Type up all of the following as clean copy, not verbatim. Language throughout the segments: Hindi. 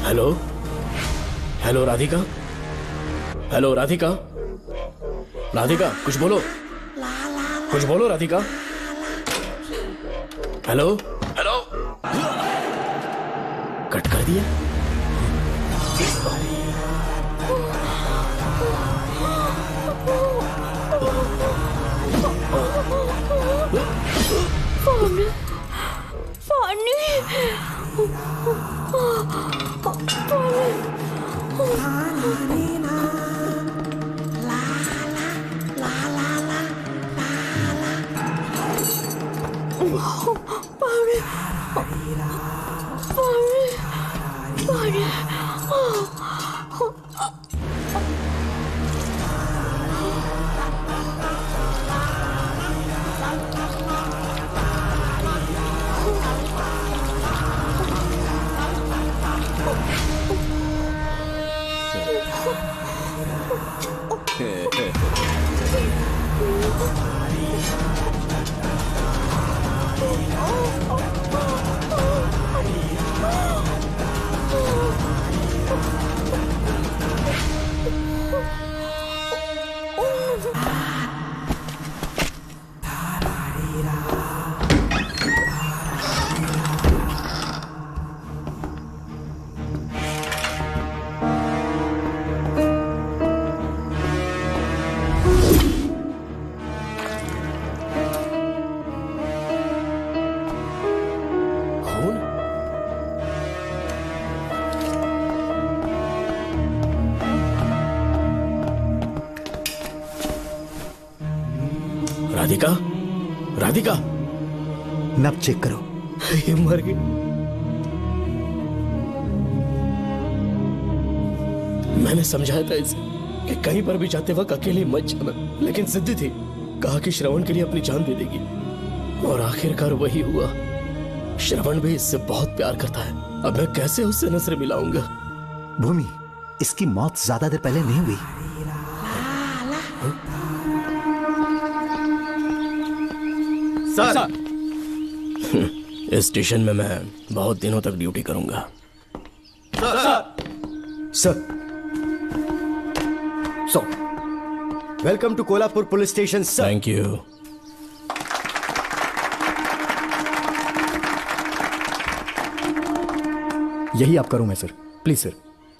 Hello hello Radhika, hello Radhika, Radhika कुछ बोलो, कुछ बोलो राधिका। हेलो हेलो, कट कर दिया। राधिका, राधिका, नब चेक करो। ये मर गई। मैंने समझाया था इसे कि कहीं पर भी जाते वक्त अकेले मत जाना, लेकिन जिद्दी थी। कहा कि श्रवण के लिए अपनी जान दे देगी, और आखिरकार वही हुआ। श्रवण भी इससे बहुत प्यार करता है। अब मैं कैसे उससे नजर मिलाऊंगा? भूमि, इसकी मौत ज्यादा देर पहले नहीं हुई। सर, इस स्टेशन में मैं बहुत दिनों तक ड्यूटी करूंगा। Sir, welcome to Kolhapur police station sir. Thank you. यही आपका रूम है सर। प्लीज सर,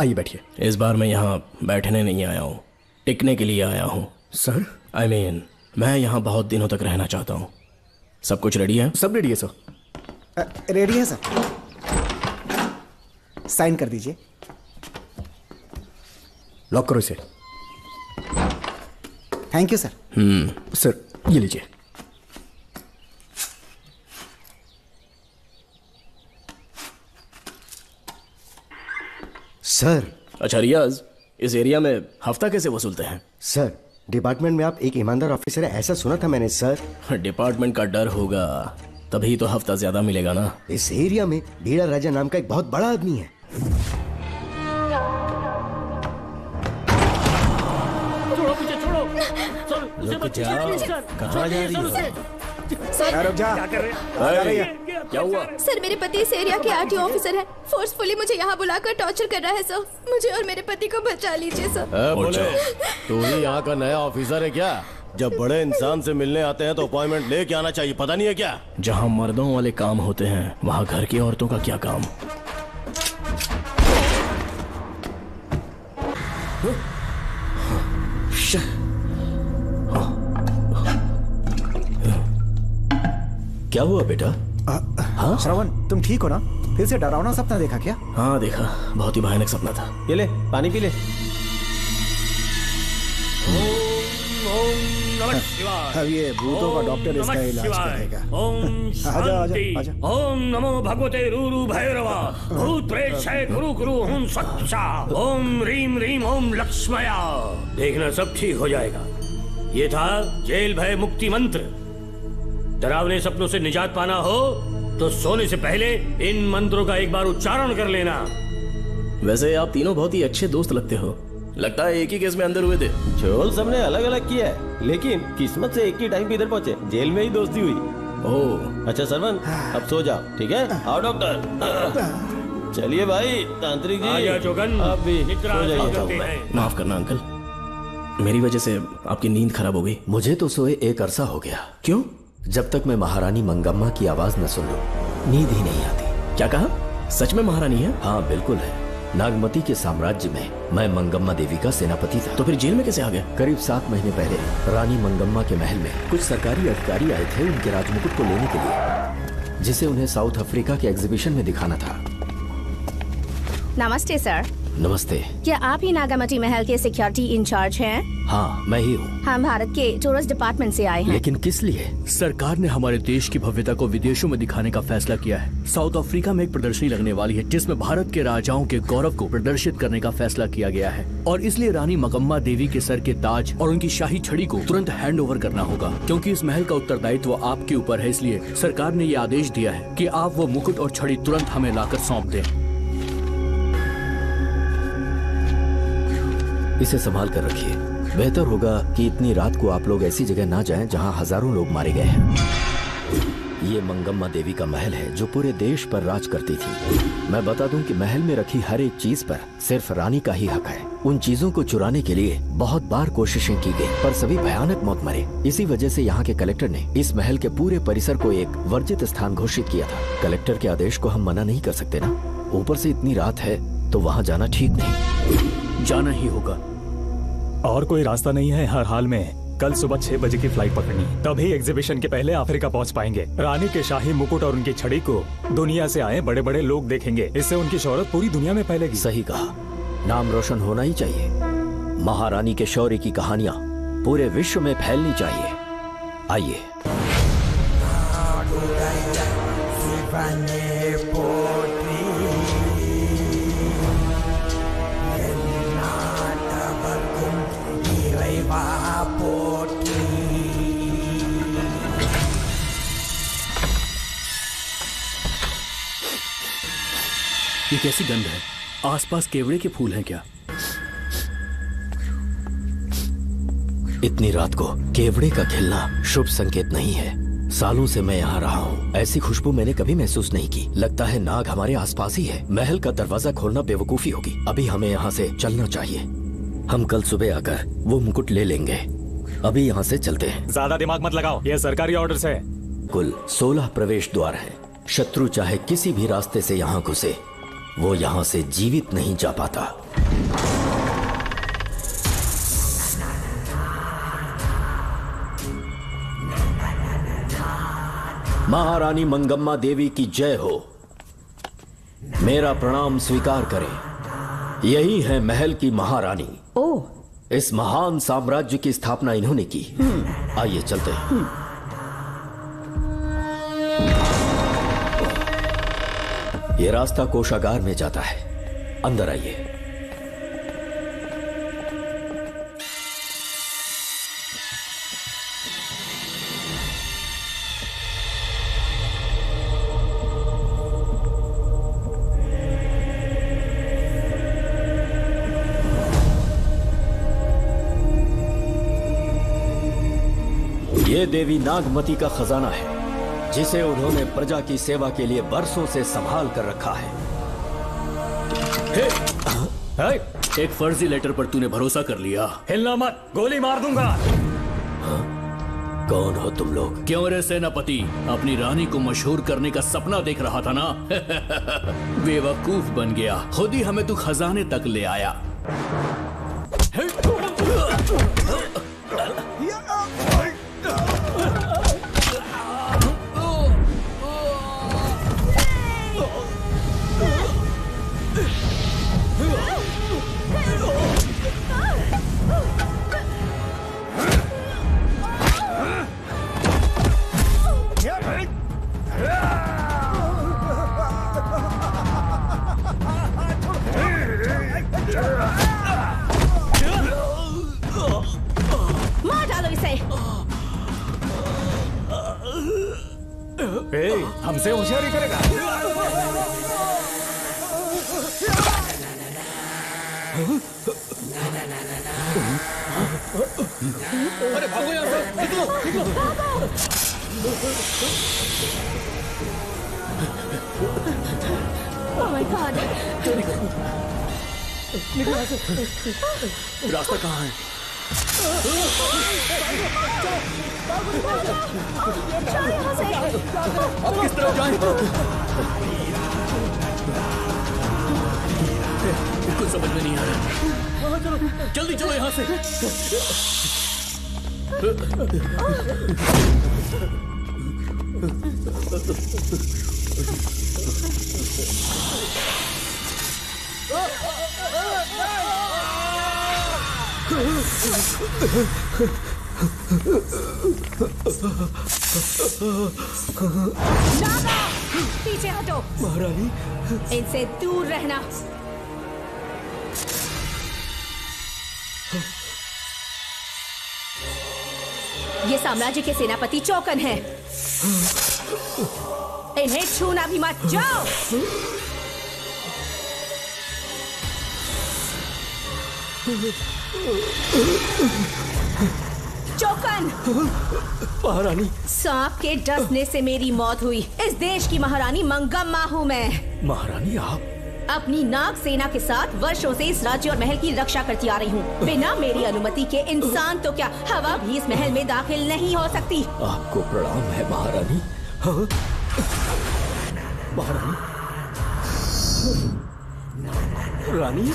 आइए बैठिए। इस बार मैं यहाँ बैठने नहीं आया हूँ, टिकने के लिए आया हूँ। सर, I mean, मैं यहाँ बहुत दिनों तक रहना चाहता हूँ। सब कुछ रेडी है? सब रेडी है सर। रेडी है सर। साइन कर दीजिए। लॉक करो इसे। Thank you sir. सर, ये लीजिए। सर। अच्छा रियाज, इस एरिया में हफ्ता कैसे वसूलते हैं? सर, डिपार्टमेंट में आप एक ईमानदार ऑफिसर है ऐसा सुना था मैंने सर। डिपार्टमेंट का डर होगा, तभी तो हफ्ता ज्यादा मिलेगा ना। इस एरिया में बीड़ा राजा नाम का एक बहुत बड़ा आदमी है। कहाँ जा रही हो? रुक जा। क्या हुआ? सर, मेरे पति इस एरिया के आरटीओ ऑफिसर हैं। फोर्सफुली मुझे यहाँ बुलाकर टॉर्चर कर रहा है सर। मुझे और मेरे पति को बचा लीजिए सर। बोले, तू ही यहाँ का नया ऑफिसर है क्या? जब बड़े इंसान से मिलने आते हैं तो अपॉइंटमेंट लेके आना चाहिए, पता नहीं है क्या? जहाँ मर्दों वाले काम होते हैं, वहाँ घर की औरतों का क्या काम? क्या हुआ बेटा? श्रवण, तुम ठीक हो ना? फिर से डरावना सपना देखा क्या? हाँ देखा, बहुत ही भयानक सपना था। ये ले, पानी पी ले। अब ये भूतों का डॉक्टर इसका इलाज करेगा। आजा आजा आजा। ओम नमो भगवते रूरू भैरवा भूत प्रेत शय कुरु कुरु हुम स्वच्छा ओम रीम रीम ओम लक्ष्मया। देखना सब ठीक हो जाएगा। ये था जेल भय मुक्ति मंत्र। डरावने सपनों से निजात पाना हो तो सोने से पहले इन मंत्रों का एक बार उच्चारण कर लेना। वैसे आप तीनों बहुत ही अच्छे दोस्त लगते हो। लगता है एक ही केस में अंदर हुए थे। झोल सबने अलग अलग किया है, लेकिन किस्मत से एक ही टाइम पे इधर पहुंचे। जेल में ही दोस्ती हुई। ओह अच्छा सरवन, अब सो जाओ, ठीक है? आओ डॉक्टर। चलिए भाई तांत्रिक जी, आजा जोगन, आप भी निद्रा सो जाइए। करते हैं। माफ करना अंकल, मेरी वजह से आपकी नींद खराब हो गई। मुझे तो सोए एक अरसा हो गया। क्यों? जब तक मैं महारानी मंगम्मा की आवाज न सुन लूं, नींद ही नहीं आती। क्या कहा? सच में महारानी है? हाँ बिल्कुल है। नागमती के साम्राज्य में मैं मंगम्मा देवी का सेनापति था। तो फिर जेल में कैसे आ गए? करीब 7 महीने पहले रानी मंगम्मा के महल में कुछ सरकारी अधिकारी आए थे उनके राजमुकुट को लेने के लिए, जिसे उन्हें साउथ अफ्रीका के एग्जीबिशन में दिखाना था। नमस्ते सर। नमस्ते। क्या आप ही नागामती महल के सिक्योरिटी इंचार्ज हैं? हाँ मैं ही हूँ। हम भारत के टूरिस्ट डिपार्टमेंट से आए हैं। लेकिन किस लिए? सरकार ने हमारे देश की भव्यता को विदेशों में दिखाने का फैसला किया है। साउथ अफ्रीका में एक प्रदर्शनी लगने वाली है जिसमें भारत के राजाओं के गौरव को प्रदर्शित करने का फैसला किया गया है, और इसलिए रानी मंगम्मा देवी के सर के ताज और उनकी शाही छड़ी को तुरंत हैंड ओवर करना होगा। क्योंकि इस महल का उत्तरदायित्व आपके ऊपर है, इसलिए सरकार ने ये आदेश दिया है कि आप वो मुकुट और छड़ी तुरंत हमें लाकर सौंप दें। इसे संभाल कर रखिए। बेहतर होगा कि इतनी रात को आप लोग ऐसी जगह ना जाएं जहां हजारों लोग मारे गए हैं। ये मंगम्मा देवी का महल है जो पूरे देश पर राज करती थी। मैं बता दूं कि महल में रखी हर एक चीज पर सिर्फ रानी का ही हक है। उन चीजों को चुराने के लिए बहुत बार कोशिशें की गई, पर सभी भयानक मौत मरे। इसी वजह से यहाँ के कलेक्टर ने इस महल के पूरे परिसर को एक वर्जित स्थान घोषित किया था। कलेक्टर के आदेश को हम मना नहीं कर सकते ना। ऊपर से इतनी रात है तो वहाँ जाना ठीक नहीं। जाना ही होगा। और कोई रास्ता नहीं है। हर हाल में कल सुबह 6 बजे की फ्लाइट पकड़नी, तभी एग्जीबिशन के पहले अफ्रीका पहुंच पाएंगे। रानी के शाही मुकुट और उनकी छड़ी को दुनिया से आए बड़े बड़े लोग देखेंगे। इससे उनकी शोहरत पूरी दुनिया में फैलेगी। सही कहा, नाम रोशन होना ही चाहिए। महारानी के शौर्य की कहानियां पूरे विश्व में फैलनी चाहिए। आइए। ये कैसी गंध है? आसपास केवड़े के फूल हैं क्या? इतनी रात को केवड़े का खिलना शुभ संकेत नहीं है। सालों से मैं यहाँ रहा हूँ, ऐसी खुशबू मैंने कभी महसूस नहीं की। लगता है नाग हमारे आसपास ही है। महल का दरवाजा खोलना बेवकूफी होगी। अभी हमें यहाँ से चलना चाहिए। हम कल सुबह आकर वो मुकुट ले लेंगे। अभी यहाँ से चलते हैं। ज्यादा दिमाग मत लगाओ, ये सरकारी ऑर्डर्स है। कुल 16 प्रवेश द्वार हैं। शत्रु चाहे किसी भी रास्ते से यहाँ घुसे, वो यहाँ से जीवित नहीं जा पाता। महारानी मंगम्मा देवी की जय हो। मेरा प्रणाम स्वीकार करें। यही है महल की महारानी। ओह, इस महान साम्राज्य की स्थापना इन्होंने की। आइए चलते हैं। ये रास्ता कोषागार में जाता है। अंदर आइए। ये देवी नागमती का खजाना है जिसे उन्होंने प्रजा की सेवा के लिए बरसों से संभाल कर रखा है। एक फर्जी लेटर पर तूने भरोसा कर लिया। हिलना मत, गोली मार दूंगा। कौन हो तुम लोग? क्यों रे सेनापति, अपनी रानी को मशहूर करने का सपना देख रहा था ना? बेवकूफ बन गया। खुद ही हमें तू खजाने तक ले आया। मार डालो इसे। हमसे होशियारी करेगा। अरे भागो यहाँ से, निकलो, निकलो। Oh my God! रास्ता कहाँ है? अब किस तरफ जाएं? कुछ समझ में नहीं आ रहा। जल्दी चलो यहाँ से। नागा, पीछे हटो। महारानी, इनसे दूर रहना। ये साम्राज्य के सेनापति चौकन हैं। इन्हें छूना भी मत। जाओ। चौकन। महारानी, सांप के डसने से मेरी मौत हुई। इस देश की महारानी मंगम्मा हूँ मैं। महारानी आप अपनी नाग सेना के साथ वर्षों से इस राज्य और महल की रक्षा करती आ रही हूँ। बिना मेरी अनुमति के इंसान तो क्या, हवा भी इस महल में दाखिल नहीं हो सकती। आपको प्रणाम है महारानी। हाँ? महारानी, रानी,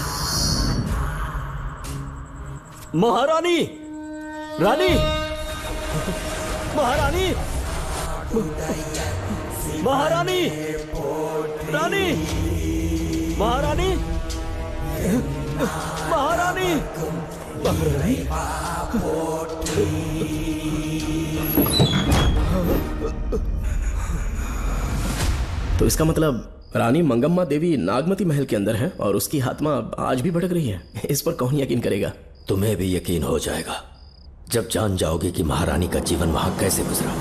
महारानी, रानी, महारानी, महारानी, रानी, महारानी, महारानी, महारानी। तो इसका मतलब रानी मंगम्मा देवी नागमती महल के अंदर है और उसकी आत्मा आज भी भटक रही है। इस पर कौन यकीन करेगा? तुम्हें भी यकीन हो जाएगा जब जान जाओगे कि महारानी का जीवन वहां कैसे गुजरा।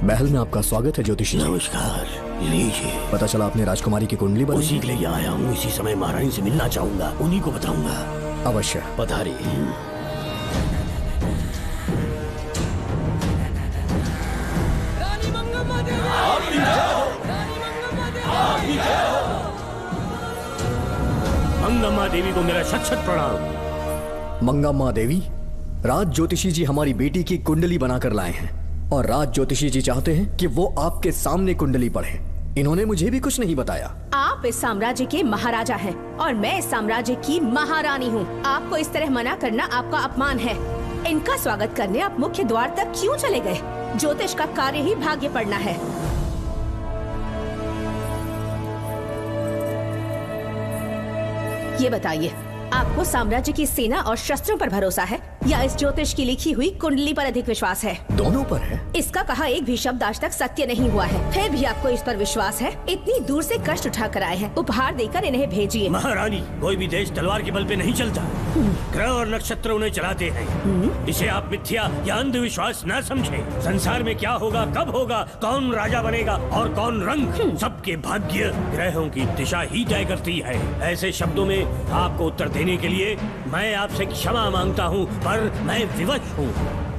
महल में आपका स्वागत है ज्योतिषी। नमस्कार, लीजिए। पता चला आपने राजकुमारी की कुंडली बनाई। उसी के लिए आया हूँ। इसी समय महारानी से मिलना चाहूंगा, उन्हीं को बताऊंगा। अवश्य पधारी। मंगम्मा देवी को मेरा शत शत प्रणाम। मंगम्मा देवी, राज ज्योतिषी जी हमारी बेटी की कुंडली बनाकर लाए हैं और राज ज्योतिषी जी चाहते हैं कि वो आपके सामने कुंडली पढ़े। इन्होंने मुझे भी कुछ नहीं बताया। आप इस साम्राज्य के महाराजा हैं और मैं इस साम्राज्य की महारानी हूँ। आपको इस तरह मना करना आपका अपमान है। इनका स्वागत करने आप मुख्य द्वार तक क्यों चले गए? ज्योतिष का कार्य ही भाग्य पढ़ना है। ये बताइए, आपको साम्राज्य की सेना और शस्त्रों पर भरोसा है या इस ज्योतिष की लिखी हुई कुंडली पर अधिक विश्वास है? दोनों पर है। इसका कहा एक भी शब्द आज तक सत्य नहीं हुआ है, फिर भी आपको इस पर विश्वास है? इतनी दूर से कष्ट उठा कर आए हैं, उपहार देकर इन्हें भेजिए। महारानी, कोई भी देश तलवार के बल पे नहीं चलता, ग्रह और नक्षत्र उन्हें चलाते हैं। इसे आप मिथ्या या अंधविश्वास न समझें। संसार में क्या होगा, कब होगा, कौन राजा बनेगा और कौन रंग, सबके भाग्य ग्रहों की दिशा ही तय करती है। ऐसे शब्दों में आपको उत्तर देने के लिए मैं आपसे क्षमा मांगता हूँ, पर मैं विवश हूँ।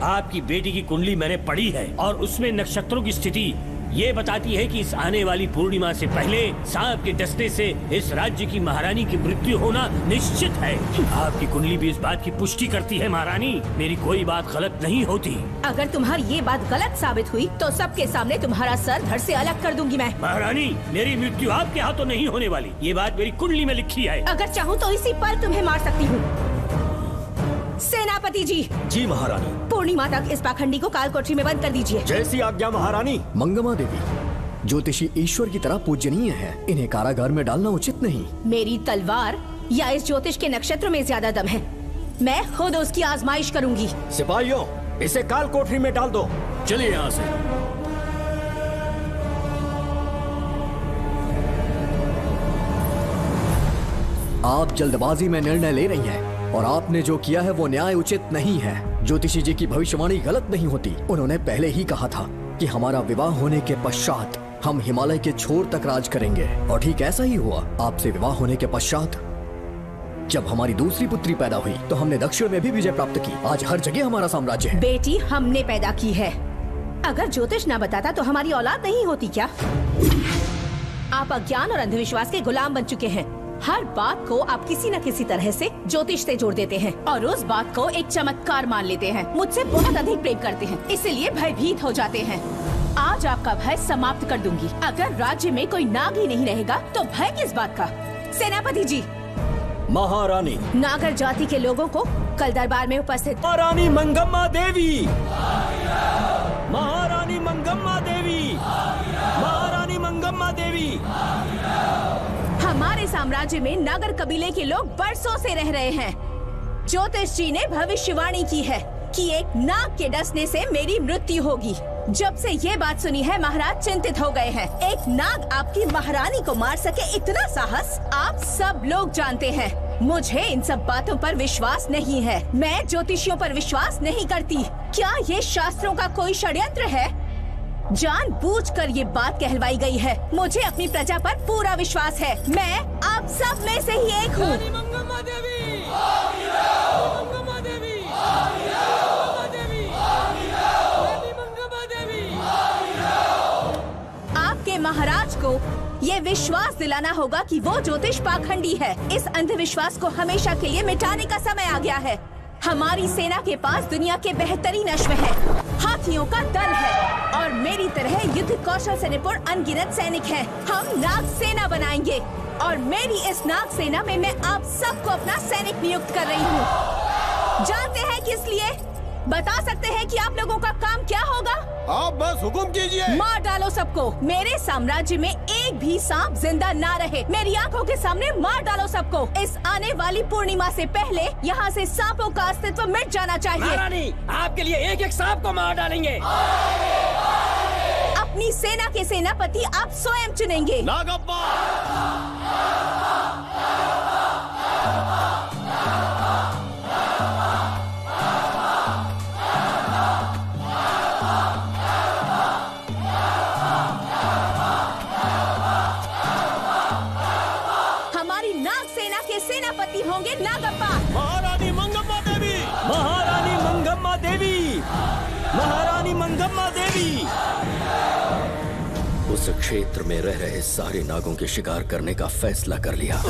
आपकी बेटी की कुंडली मैंने पढ़ी है और उसमें नक्षत्रों की स्थिति ये बताती है कि इस आने वाली पूर्णिमा से पहले सांप के डसने से इस राज्य की महारानी की मृत्यु होना निश्चित है। आपकी कुंडली भी इस बात की पुष्टि करती है। महारानी, मेरी कोई बात गलत नहीं होती। अगर तुम्हारी ये बात गलत साबित हुई तो सबके सामने तुम्हारा सर धड़ से अलग कर दूंगी मैं। महारानी, मेरी मृत्यु आपके हाथों नहीं होने वाली, ये बात मेरी कुंडली में लिखी है। अगर चाहूँ तो इसी पल तुम्हें मार सकती हूँ। सेनापति जी। जी महारानी। पूर्णिमा तक इस पाखंडी को कालकोठरी में बंद कर दीजिए। जैसी आज्ञा महारानी। मंगम्मा देवी, ज्योतिषी ईश्वर की तरह पूजनीय है, इन्हें कारागार में डालना उचित नहीं। मेरी तलवार या इस ज्योतिष के नक्षत्र में ज्यादा दम है? मैं खुद उसकी आजमाइश करूंगी। सिपाहियों, इसे कालकोठरी में डाल दो। चलिए यहाँ से। आप जल्दबाजी में निर्णय ले रही हैं और आपने जो किया है वो न्याय उचित नहीं है। ज्योतिषी जी की भविष्यवाणी गलत नहीं होती। उन्होंने पहले ही कहा था कि हमारा विवाह होने के पश्चात हम हिमालय के छोर तक राज करेंगे। और ठीक ऐसा ही हुआ। आपसे विवाह होने के पश्चात जब हमारी दूसरी पुत्री पैदा हुई तो हमने दक्षिण में भी विजय प्राप्त की। आज हर जगह हमारा साम्राज्य है। बेटी हमने पैदा की है। अगर ज्योतिष ना बताता तो हमारी औलाद नहीं होती क्या? आप अज्ञान और अंधविश्वास के गुलाम बन चुके हैं। हर बात को आप किसी न किसी तरह से ज्योतिष से जोड़ देते हैं और उस बात को एक चमत्कार मान लेते हैं। मुझसे बहुत अधिक प्रेम करते हैं, इसीलिए भयभीत हो जाते हैं। आज आपका भय समाप्त कर दूंगी। अगर राज्य में कोई नाग ही नहीं रहेगा तो भय किस बात का? सेनापति जी। महारानी। नागर जाति के लोगों को कल दरबार में उपस्थित। महारानी मंगम्मा देवी। महारानी मंगम्मा देवी। महारानी मंगम्मा देवी। हमारे साम्राज्य में नागर कबीले के लोग बरसों से रह रहे हैं। ज्योतिष जी ने भविष्यवाणी की है कि एक नाग के डसने से मेरी मृत्यु होगी। जब से ये बात सुनी है महाराज चिंतित हो गए हैं। एक नाग आपकी महारानी को मार सके इतना साहस आप सब लोग जानते हैं। मुझे इन सब बातों पर विश्वास नहीं है। मैं ज्योतिषियों पर विश्वास नहीं करती। क्या ये शास्त्रों का कोई षड्यंत्र है? जानबूझकर ये बात कहलवाई गई है। मुझे अपनी प्रजा पर पूरा विश्वास है। मैं आप सब में से ही एक हूँ। आपके महाराज को ये विश्वास दिलाना होगा कि वो ज्योतिष पाखंडी है। इस अंधविश्वास को हमेशा के लिए मिटाने का समय आ गया है। हमारी सेना के पास दुनिया के बेहतरीन अश्व है, हाथियों का दल है और मेरी तरह युद्ध कौशल से निपुण अनगिनत सैनिक हैं। हम नाग सेना बनाएंगे और मेरी इस नाग सेना में मैं आप सबको अपना सैनिक नियुक्त कर रही हूँ। जानते हैं किस लिए? बता सकते हैं कि आप लोगों का काम क्या होगा? आप बस हुक्म कीजिए। मार डालो सबको। मेरे साम्राज्य में एक भी सांप जिंदा ना रहे। मेरी आंखों के सामने मार डालो सबको। इस आने वाली पूर्णिमा से पहले यहाँ से सांपों का अस्तित्व मिट जाना चाहिए। महारानी, आपके लिए एक एक सांप को मार डालेंगे। अपनी सेना के सेनापति आप स्वयं चुनेंगे। नागप्पा। सेनापति होंगे नागप्पा। महारानी मंगम्मा देवी। महारानी मंगम्मा देवी। महारानी मंगम्मा देवी। उस क्षेत्र में रह रहे सारे नागों के शिकार करने का फैसला कर लिया।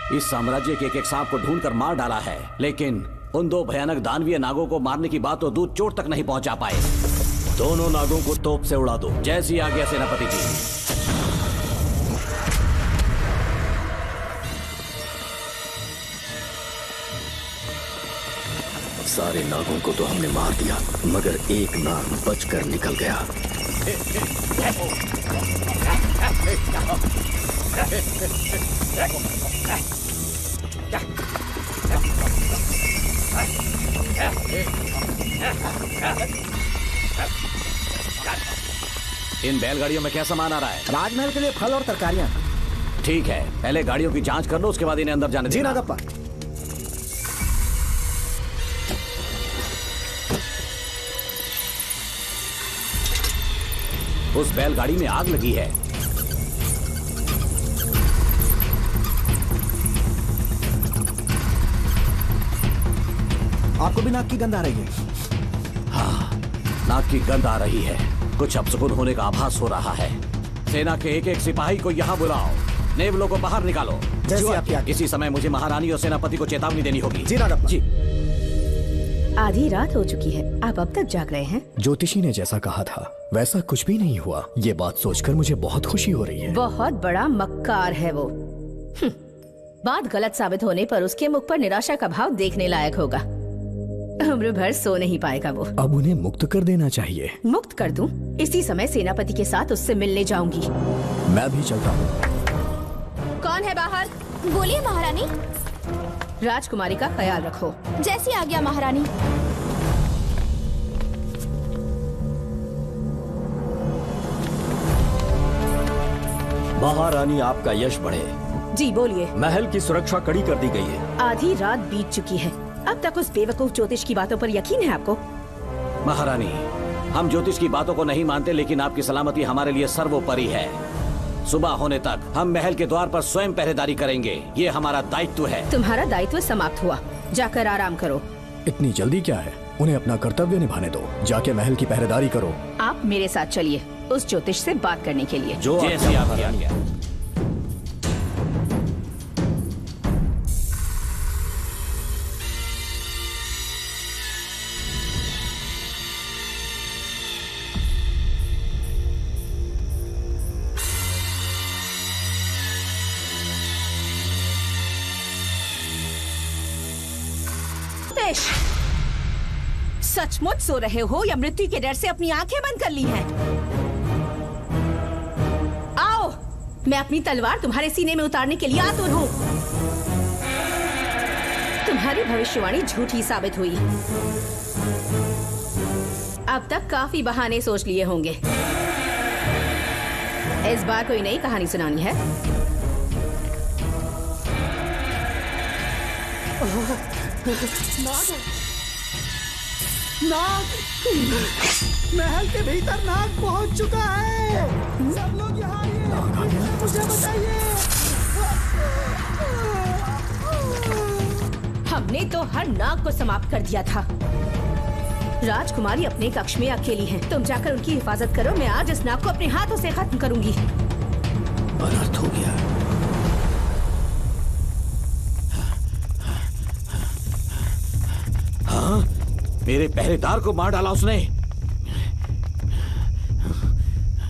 इस साम्राज्य के एक सांप को ढूंढकर मार डाला है, लेकिन उन दो भयानक दानवीय नागों को मारने की बात तो दूध चोट तक नहीं पहुंचा पाए। दोनों नागों को तोप से उड़ा दो। जैसी आज्ञा सेनापति जी। सारे नागों को तो हमने मार दिया, मगर एक नाग बचकर निकल गया। इन बैलगाड़ियों में क्या सामान आ रहा है? राजमहल के लिए फल और तरकारियां। ठीक है, पहले गाड़ियों की जांच कर लो, उसके बाद इन्हें अंदर जाने देना। जी नागप्पा। उस बैलगाड़ी में आग लगी है। आपको भी नाक की गंध आ रही है? हाँ, नाक की गंध आ रही है। कुछ अपशकुन होने का आभास हो रहा है। सेना के एक एक सिपाही को यहाँ बुलाओ, नेवलों को बाहर निकालो। इसी समय मुझे महारानी और सेनापति को चेतावनी देनी होगी। जी नागप्पा। जी। आधी रात हो चुकी है, आप अब तक जाग रहे हैं? ज्योतिषी ने जैसा कहा था वैसा कुछ भी नहीं हुआ। ये बात सोचकर मुझे बहुत खुशी हो रही है। बहुत बड़ा मक्कार है वो। बात गलत साबित होने पर उसके मुख पर निराशा का भाव देखने लायक होगा। उम्र भर सो नहीं पाएगा वो। अब उन्हें मुक्त कर देना चाहिए। मुक्त कर दूं? इसी समय सेनापति के साथ उससे मिलने जाऊंगी। मैं भी चलता हूँ। कौन है बाहर? बोलिए महारानी। राजकुमारी का ख्याल रखो। जैसी आज्ञा महारानी। महारानी, आपका यश बढ़े। जी बोलिए। महल की सुरक्षा कड़ी कर दी गई है। आधी रात बीत चुकी है, अब तक उस बेवकूफ ज्योतिष की बातों पर यकीन है आपको? महारानी, हम ज्योतिष की बातों को नहीं मानते, लेकिन आपकी सलामती हमारे लिए सर्वोपरि है। सुबह होने तक हम महल के द्वार पर स्वयं पहरेदारी करेंगे, ये हमारा दायित्व है। तुम्हारा दायित्व समाप्त हुआ, जाकर आराम करो। इतनी जल्दी क्या है? उन्हें अपना कर्तव्य निभाने दो। जाके महल की पहरेदारी करो। आप मेरे साथ चलिए उस ज्योतिष से बात करने के लिए। जो जैसी आपकी आज्ञा। सचमुच सो रहे हो या मृत्यु के डर से अपनी आंखें बंद कर ली हैं? आओ, मैं अपनी तलवार तुम्हारे सीने में उतारने के लिए आतुर हूँ। तुम्हारी भविष्यवाणी झूठी साबित हुई। अब तक काफी बहाने सोच लिए होंगे। इस बार कोई नई कहानी सुनानी है? नाग! महल के भीतर नाग पहुंच चुका है। सब लोग यहाँ आइए, मुझे बचाइए। हमने तो हर नाग को समाप्त कर दिया था। राजकुमारी अपने कक्ष में अकेली है, तुम जाकर उनकी हिफाजत करो। मैं आज इस नाग को अपने हाथों से खत्म करूंगी। अनर्थ हो गया। हाँ, मेरे पहरेदार को मार डाला उसने।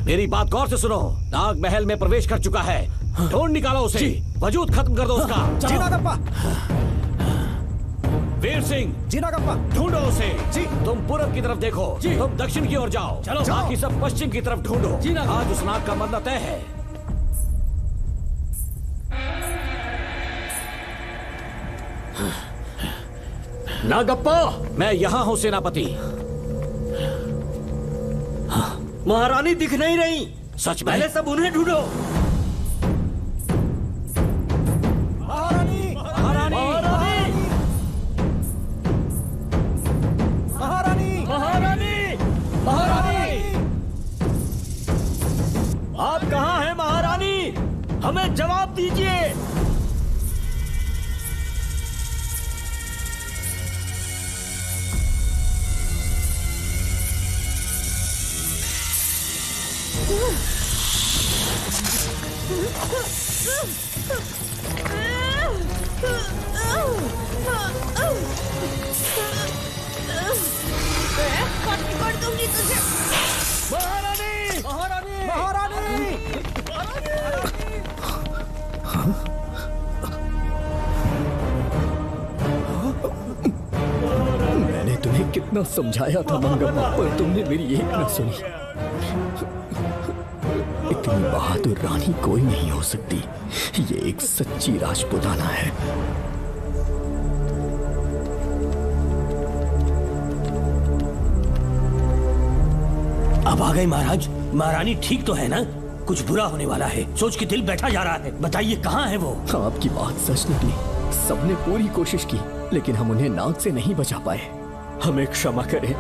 मेरी बात गौर से सुनो। नाग महल में प्रवेश कर चुका है, ढूंढ निकालो उसे। वजूद खत्म कर दो उसका। जी नागप्पा। वीर सिंह। जी नागप्पा। ढूंढो उसे। जी। तुम पूरब की तरफ देखो, तुम दक्षिण की ओर जाओ। चलो। बाकी सब पश्चिम की तरफ ढूंढो। आज उस नाग का मरना तय है। नागप्पा! मैं यहाँ हूँ सेनापति। महारानी दिख नहीं रही। सच में? पहले सब उन्हें ढूंढो। महारानी! महारानी! महारानी! महारानी! महारानी! आप कहाँ हैं महारानी? हमें जवाब दीजिए। कर दूंगी तुझे। महारानी महारानी महारानी मैंने तुम्हें कितना समझाया था मंगम्मा, पर तुमने मेरी एक न सुनी। इतनी बहादुर रानी कोई नहीं हो सकती। ये एक सच्ची राजपुताना है। अब आ गए महाराज। महारानी ठीक तो है ना? कुछ बुरा होने वाला है, सोच के दिल बैठा जा रहा है। बताइए कहाँ है वो? आपकी बात सच निकली। सबने पूरी कोशिश की, लेकिन हम उन्हें नाग से नहीं बचा पाए। हमें क्षमा करें,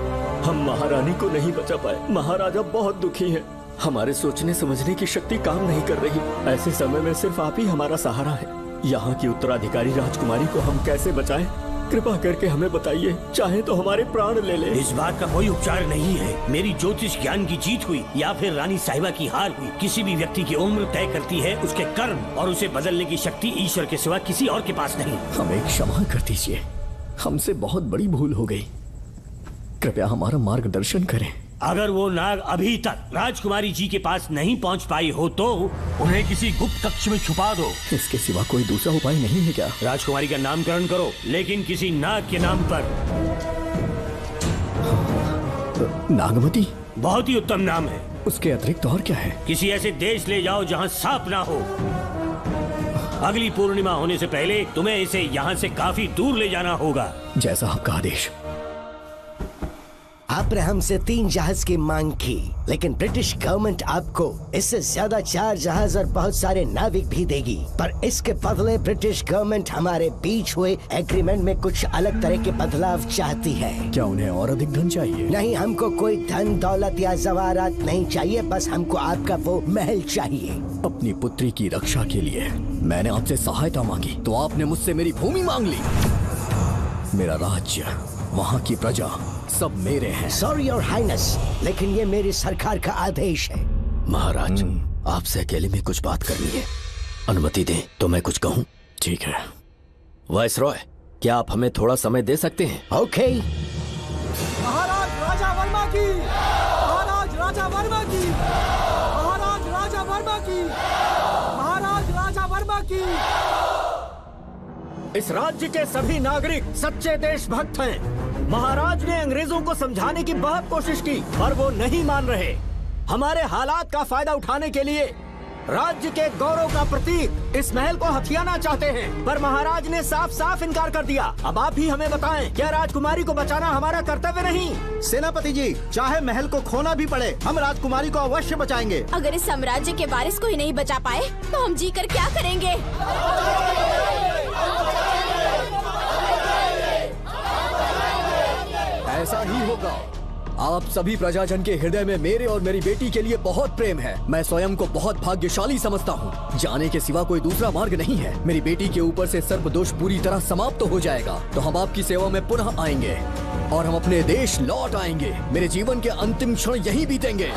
हम महारानी को नहीं बचा पाए। महाराजा बहुत दुखी है। हमारे सोचने समझने की शक्ति काम नहीं कर रही। ऐसे समय में सिर्फ आप ही हमारा सहारा है। यहाँ की उत्तराधिकारी राजकुमारी को हम कैसे बचाएं? कृपा करके हमें बताइए, चाहे तो हमारे प्राण ले ले। इस बात का कोई उपचार नहीं है। मेरी ज्योतिष ज्ञान की जीत हुई या फिर रानी साहिबा की हार हुई। किसी भी व्यक्ति की उम्र तय करती है उसके कर्म, और उसे बदलने की शक्ति ईश्वर के सिवा किसी और के पास नहीं। हमें क्षमा कर दीजिए, हमसे बहुत बड़ी भूल हो गई। कृपया हमारा मार्गदर्शन करें। अगर वो नाग अभी तक राजकुमारी जी के पास नहीं पहुंच पाई हो तो उन्हें किसी गुप्त कक्ष में छुपा दो। इसके सिवा कोई दूसरा उपाय नहीं है क्या? राजकुमारी का नामकरण करो, लेकिन किसी नाग के नाम पर। नागमती बहुत ही उत्तम नाम है। उसके अतिरिक्त और क्या है? किसी ऐसे देश ले जाओ जहाँ सांप ना हो। अगली पूर्णिमा होने से पहले तुम्हें इसे यहाँ से काफी दूर ले जाना होगा। जैसा आपका आदेश। आपने हमसे 3 जहाज की मांग की, लेकिन ब्रिटिश गवर्नमेंट आपको इससे ज्यादा 4 जहाज और बहुत सारे नाविक भी देगी। पर इसके बदले ब्रिटिश गवर्नमेंट हमारे बीच हुए एग्रीमेंट में कुछ अलग तरह के बदलाव चाहती है। क्या उन्हें और अधिक धन चाहिए? नहीं, हमको कोई धन दौलत या जवाहरात नहीं चाहिए। बस हमको आपका वो महल चाहिए। अपनी पुत्री की रक्षा के लिए मैंने आपसे सहायता मांगी, तो आपने मुझसे मेरी भूमि मांग ली। मेरा राज्य, वहाँ की प्रजा सब मेरे हैं। सॉरी योर हाइनेस, लेकिन ये मेरी सरकार का आदेश है। महाराज, आपसे अकेले में कुछ बात करनी है। अनुमति दें तो मैं कुछ कहूँ? ठीक है। वाइसरॉय, क्या आप हमें थोड़ा समय दे सकते हैं? ओके। महाराज राजा वर्मा की, महाराज राजा वर्मा की, महाराज राजा वर्मा की, महाराज राजा वर्मा की। इस राज्य के सभी नागरिक सच्चे देशभक्त हैं। महाराज ने अंग्रेजों को समझाने की बहुत कोशिश की, पर वो नहीं मान रहे। हमारे हालात का फायदा उठाने के लिए राज्य के गौरव का प्रतीक इस महल को हथियाना चाहते हैं, पर महाराज ने साफ साफ इनकार कर दिया। अब आप ही हमें बताएं, क्या राजकुमारी को बचाना हमारा कर्तव्य नहीं? सेनापति जी, चाहे महल को खोना भी पड़े, हम राजकुमारी को अवश्य बचाएंगे। अगर इस साम्राज्य के वारिस को ही नहीं बचा पाए तो हम जी कर क्या करेंगे? ऐसा ही होगा। आप सभी प्रजाजन के हृदय में मेरे और मेरी बेटी के लिए बहुत प्रेम है। मैं स्वयं को बहुत भाग्यशाली समझता हूँ। जाने के सिवा कोई दूसरा मार्ग नहीं है। मेरी बेटी के ऊपर से सर्पदोष पूरी तरह समाप्त हो जाएगा, तो हम आपकी सेवा में पुनः आएंगे और हम अपने देश लौट आएंगे। मेरे जीवन के अंतिम क्षण यहीं बीतेंगे।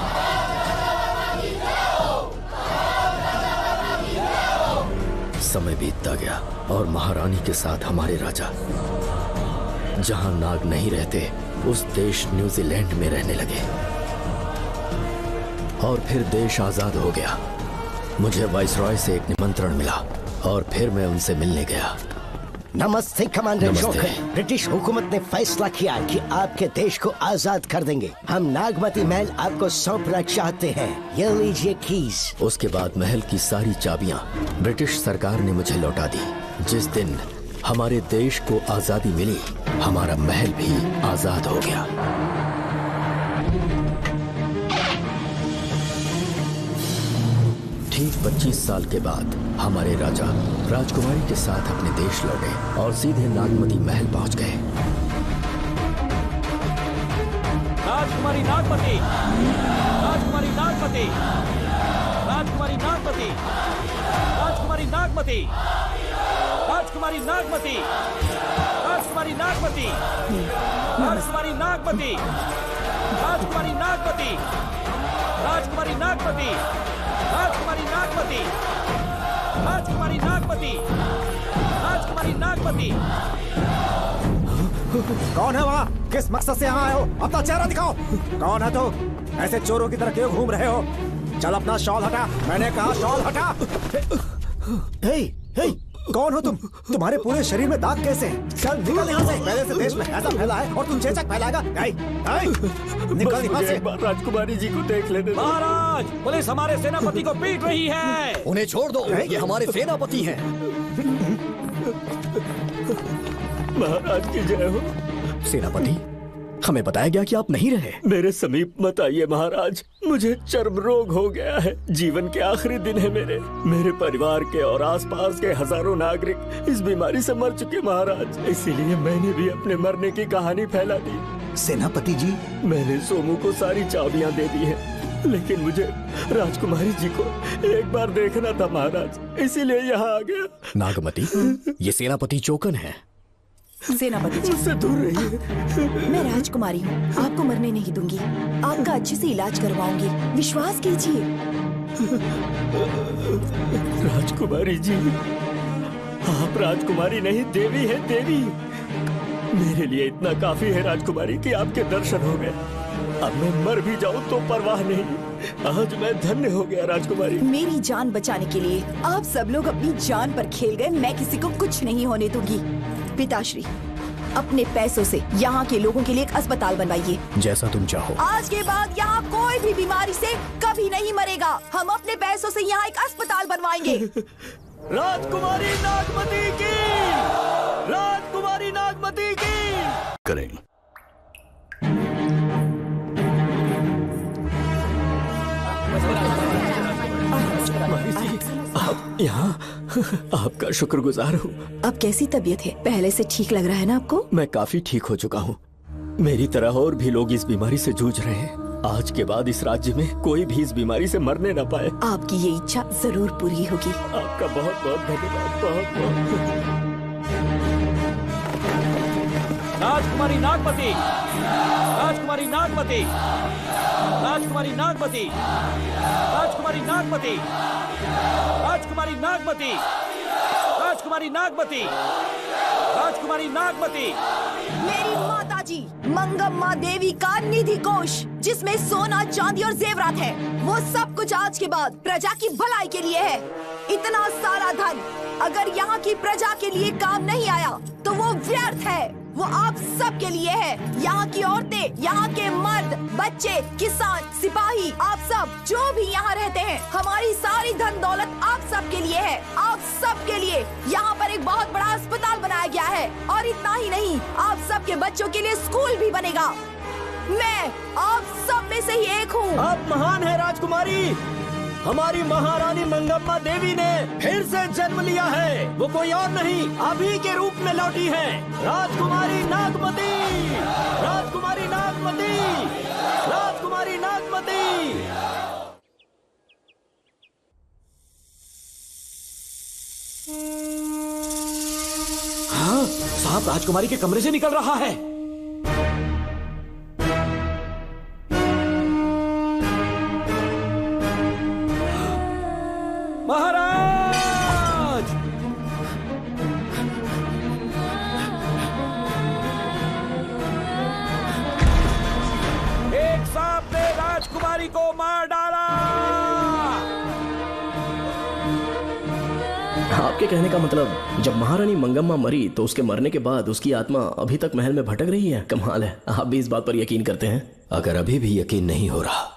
समय बीतता गया और महारानी के साथ हमारे राजा जहां नाग नहीं रहते उस देश न्यूजीलैंड में रहने लगे और फिर देश आजाद हो गया। मुझे वाइसरॉय से एक निमंत्रण मिला और फिर मैं उनसे मिलने गया। नमस्ते कमांडर नमस्ते। जोकर। ब्रिटिश हुकूमत ने फैसला किया कि आपके देश को आजाद कर देंगे। हम नागमती महल आपको सौंपना चाहते हैं। ये लीजिए कीज। उसके बाद महल की सारी चाबियां ब्रिटिश सरकार ने मुझे लौटा दी। जिस दिन हमारे देश को आजादी मिली, हमारा महल भी आजाद हो गया। ठीक 25 साल के बाद हमारे राजा राजकुमारी के साथ अपने देश लौटे और सीधे नागमती महल पहुंच गए। राजकुमारी नागमती, राजकुमारी नागमती, राजकुमारी नागमती, राजकुमारी नागमती, राजकुमारी नागमती, राजकुमारी नागमती, राजकुमारी नागमती, राजकुमारी नागमती, राजकुमारी नागमती, राजकुमारी नागमती, राजकुमारी नागमती, राजकुमारी नागमती। कौन है वहाँ? किस मकसद से यहाँ आए हो? अपना चेहरा दिखाओ। कौन है तो? ऐसे चोरों की तरह क्यों घूम रहे हो? चल अपना शॉल हटा, मैंने कहा शॉल हटा। हे, हे, कौन हो तुम? तुम्हारे पूरे शरीर में दाग कैसे हैं? चल निकल यहाँ से। पहले से देश में ऐसा फैला है और तुम चेचक फैलाएगा? निकल यहाँ से। राजकुमारी जी को देख लेने दो। महाराज, पुलिस हमारे सेनापति को पीट रही है। उन्हें छोड़ दो, ये हमारे सेनापति हैं। महाराज की जय हो। सेनापति, हमें बताया गया कि आप नहीं रहे। मेरे समीप मत आइए महाराज, मुझे चर्म रोग हो गया है। जीवन के आखिरी दिन है मेरे परिवार के और आसपास के हजारों नागरिक इस बीमारी से मर चुके महाराज। इसीलिए मैंने भी अपने मरने की कहानी फैला दी। सेनापति जी, मैंने सोमू को सारी चाबियां दे दी हैं, लेकिन मुझे राजकुमारी जी को एक बार देखना था महाराज, इसीलिए यहाँ आ गया। नागमती, ये सेनापति चोकन है। सेनापति जी, उससे दूर रहिए। मैं राजकुमारी हूँ, आपको मरने नहीं दूंगी। आपका अच्छे से इलाज करवाऊंगी, विश्वास कीजिए। राजकुमारी जी, आप राजकुमारी नहीं देवी है, देवी। मेरे लिए इतना काफी है राजकुमारी कि आपके दर्शन हो गए। अब मैं मर भी जाऊं तो परवाह नहीं। आज मैं धन्य हो गया राजकुमारी। मेरी जान बचाने के लिए आप सब लोग अपनी जान पर खेल गए। मैं किसी को कुछ नहीं होने दूंगी। पिताश्री, अपने पैसों से यहाँ के लोगों के लिए एक अस्पताल बनवाइए। जैसा तुम चाहो। आज के बाद यहाँ कोई भी बीमारी से कभी नहीं मरेगा। हम अपने पैसों से यहाँ एक अस्पताल बनवाएंगे। राजकुमारी नागमती की, राजकुमारी नागमती की। करें। आप यहाँ, आपका शुक्रगुजार हूँ। अब कैसी तबीयत है? पहले से ठीक लग रहा है ना आपको? मैं काफी ठीक हो चुका हूँ। मेरी तरह और भी लोग इस बीमारी से जूझ रहे हैं। आज के बाद इस राज्य में कोई भी इस बीमारी से मरने न पाए। आपकी ये इच्छा जरूर पूरी होगी। आपका बहुत बहुत धन्यवाद, बहुत बहुत। राजकुमारी नागमती, राजकुमारी नागमती, राजकुमारी नागमती, राजकुमारी नागमती, राजकुमारी नागमती, राजकुमारी नागमती, राजकुमारी नागमती। मेरी माता जी मंगम्मा देवी का निधि कोष, जिसमें सोना, चांदी और जेवरात है, वो सब कुछ आज के बाद प्रजा की भलाई के लिए है। इतना सारा धन अगर यहाँ की प्रजा के लिए काम नहीं आया तो वो व्यर्थ है। वो आप सब के लिए है। यहाँ की औरतें, यहाँ के मर्द, बच्चे, किसान, सिपाही, आप सब जो भी यहाँ रहते हैं, हमारी सारी धन दौलत आप सब के लिए है। आप सब के लिए यहाँ पर एक बहुत बड़ा अस्पताल बनाया गया है। और इतना ही नहीं, आप सब के बच्चों के लिए स्कूल भी बनेगा। मैं आप सब में से ही एक हूँ। आप महान है राजकुमारी। हमारी महारानी मंगम्मा देवी ने फिर से जन्म लिया है। वो कोई और नहीं, आप ही के रूप में लौटी है। राजकुमारी नागमती, राजकुमारी नागमती, राजकुमारी नागमती। हाँ, सांप राजकुमारी के कमरे से निकल रहा है। महाराज! एक सांप ने राजकुमारी को मार डाला। आपके कहने का मतलब, जब महारानी मंगम्मा मरी तो उसके मरने के बाद उसकी आत्मा अभी तक महल में भटक रही है? कमाल है, आप भी इस बात पर यकीन करते हैं? अगर अभी भी यकीन नहीं हो रहा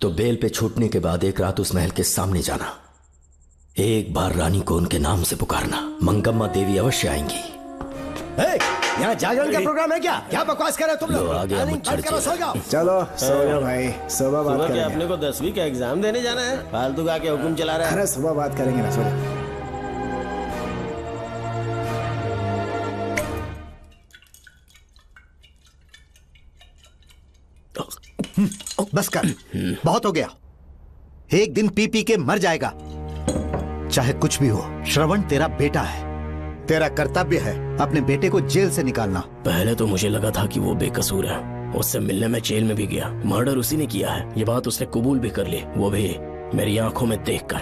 तो बेल पे छूटने के बाद एक रात उस महल के सामने जाना, एक बार रानी को उनके नाम से पुकारना। मंगम्मा देवी अवश्य आएंगी। यहाँ जागरण का प्रोग्राम है क्या? क्या बकवास कर रहे हो तुम लोग? आगे मत करो, सो जाओ। चलो सो जाओ भाई, सुबह बात क्या करेंगे। अपने को 10वीं का एग्जाम देने जाना है? फालतू का के हुक्म चला रहा है। अरे सुबह बात करेंगे ना, सो जाओ। बस कर, बहुत हो गया। एक दिन पी पी के मर जाएगा। चाहे कुछ भी हो, श्रवण तेरा बेटा है। तेरा कर्तव्य है अपने बेटे को जेल से निकालना। पहले तो मुझे लगा था कि वो बेकसूर है। उससे मिलने में जेल में भी गया। मर्डर उसी ने किया है, ये बात उसने कबूल भी कर ली, वो भी मेरी आंखों में देखकर।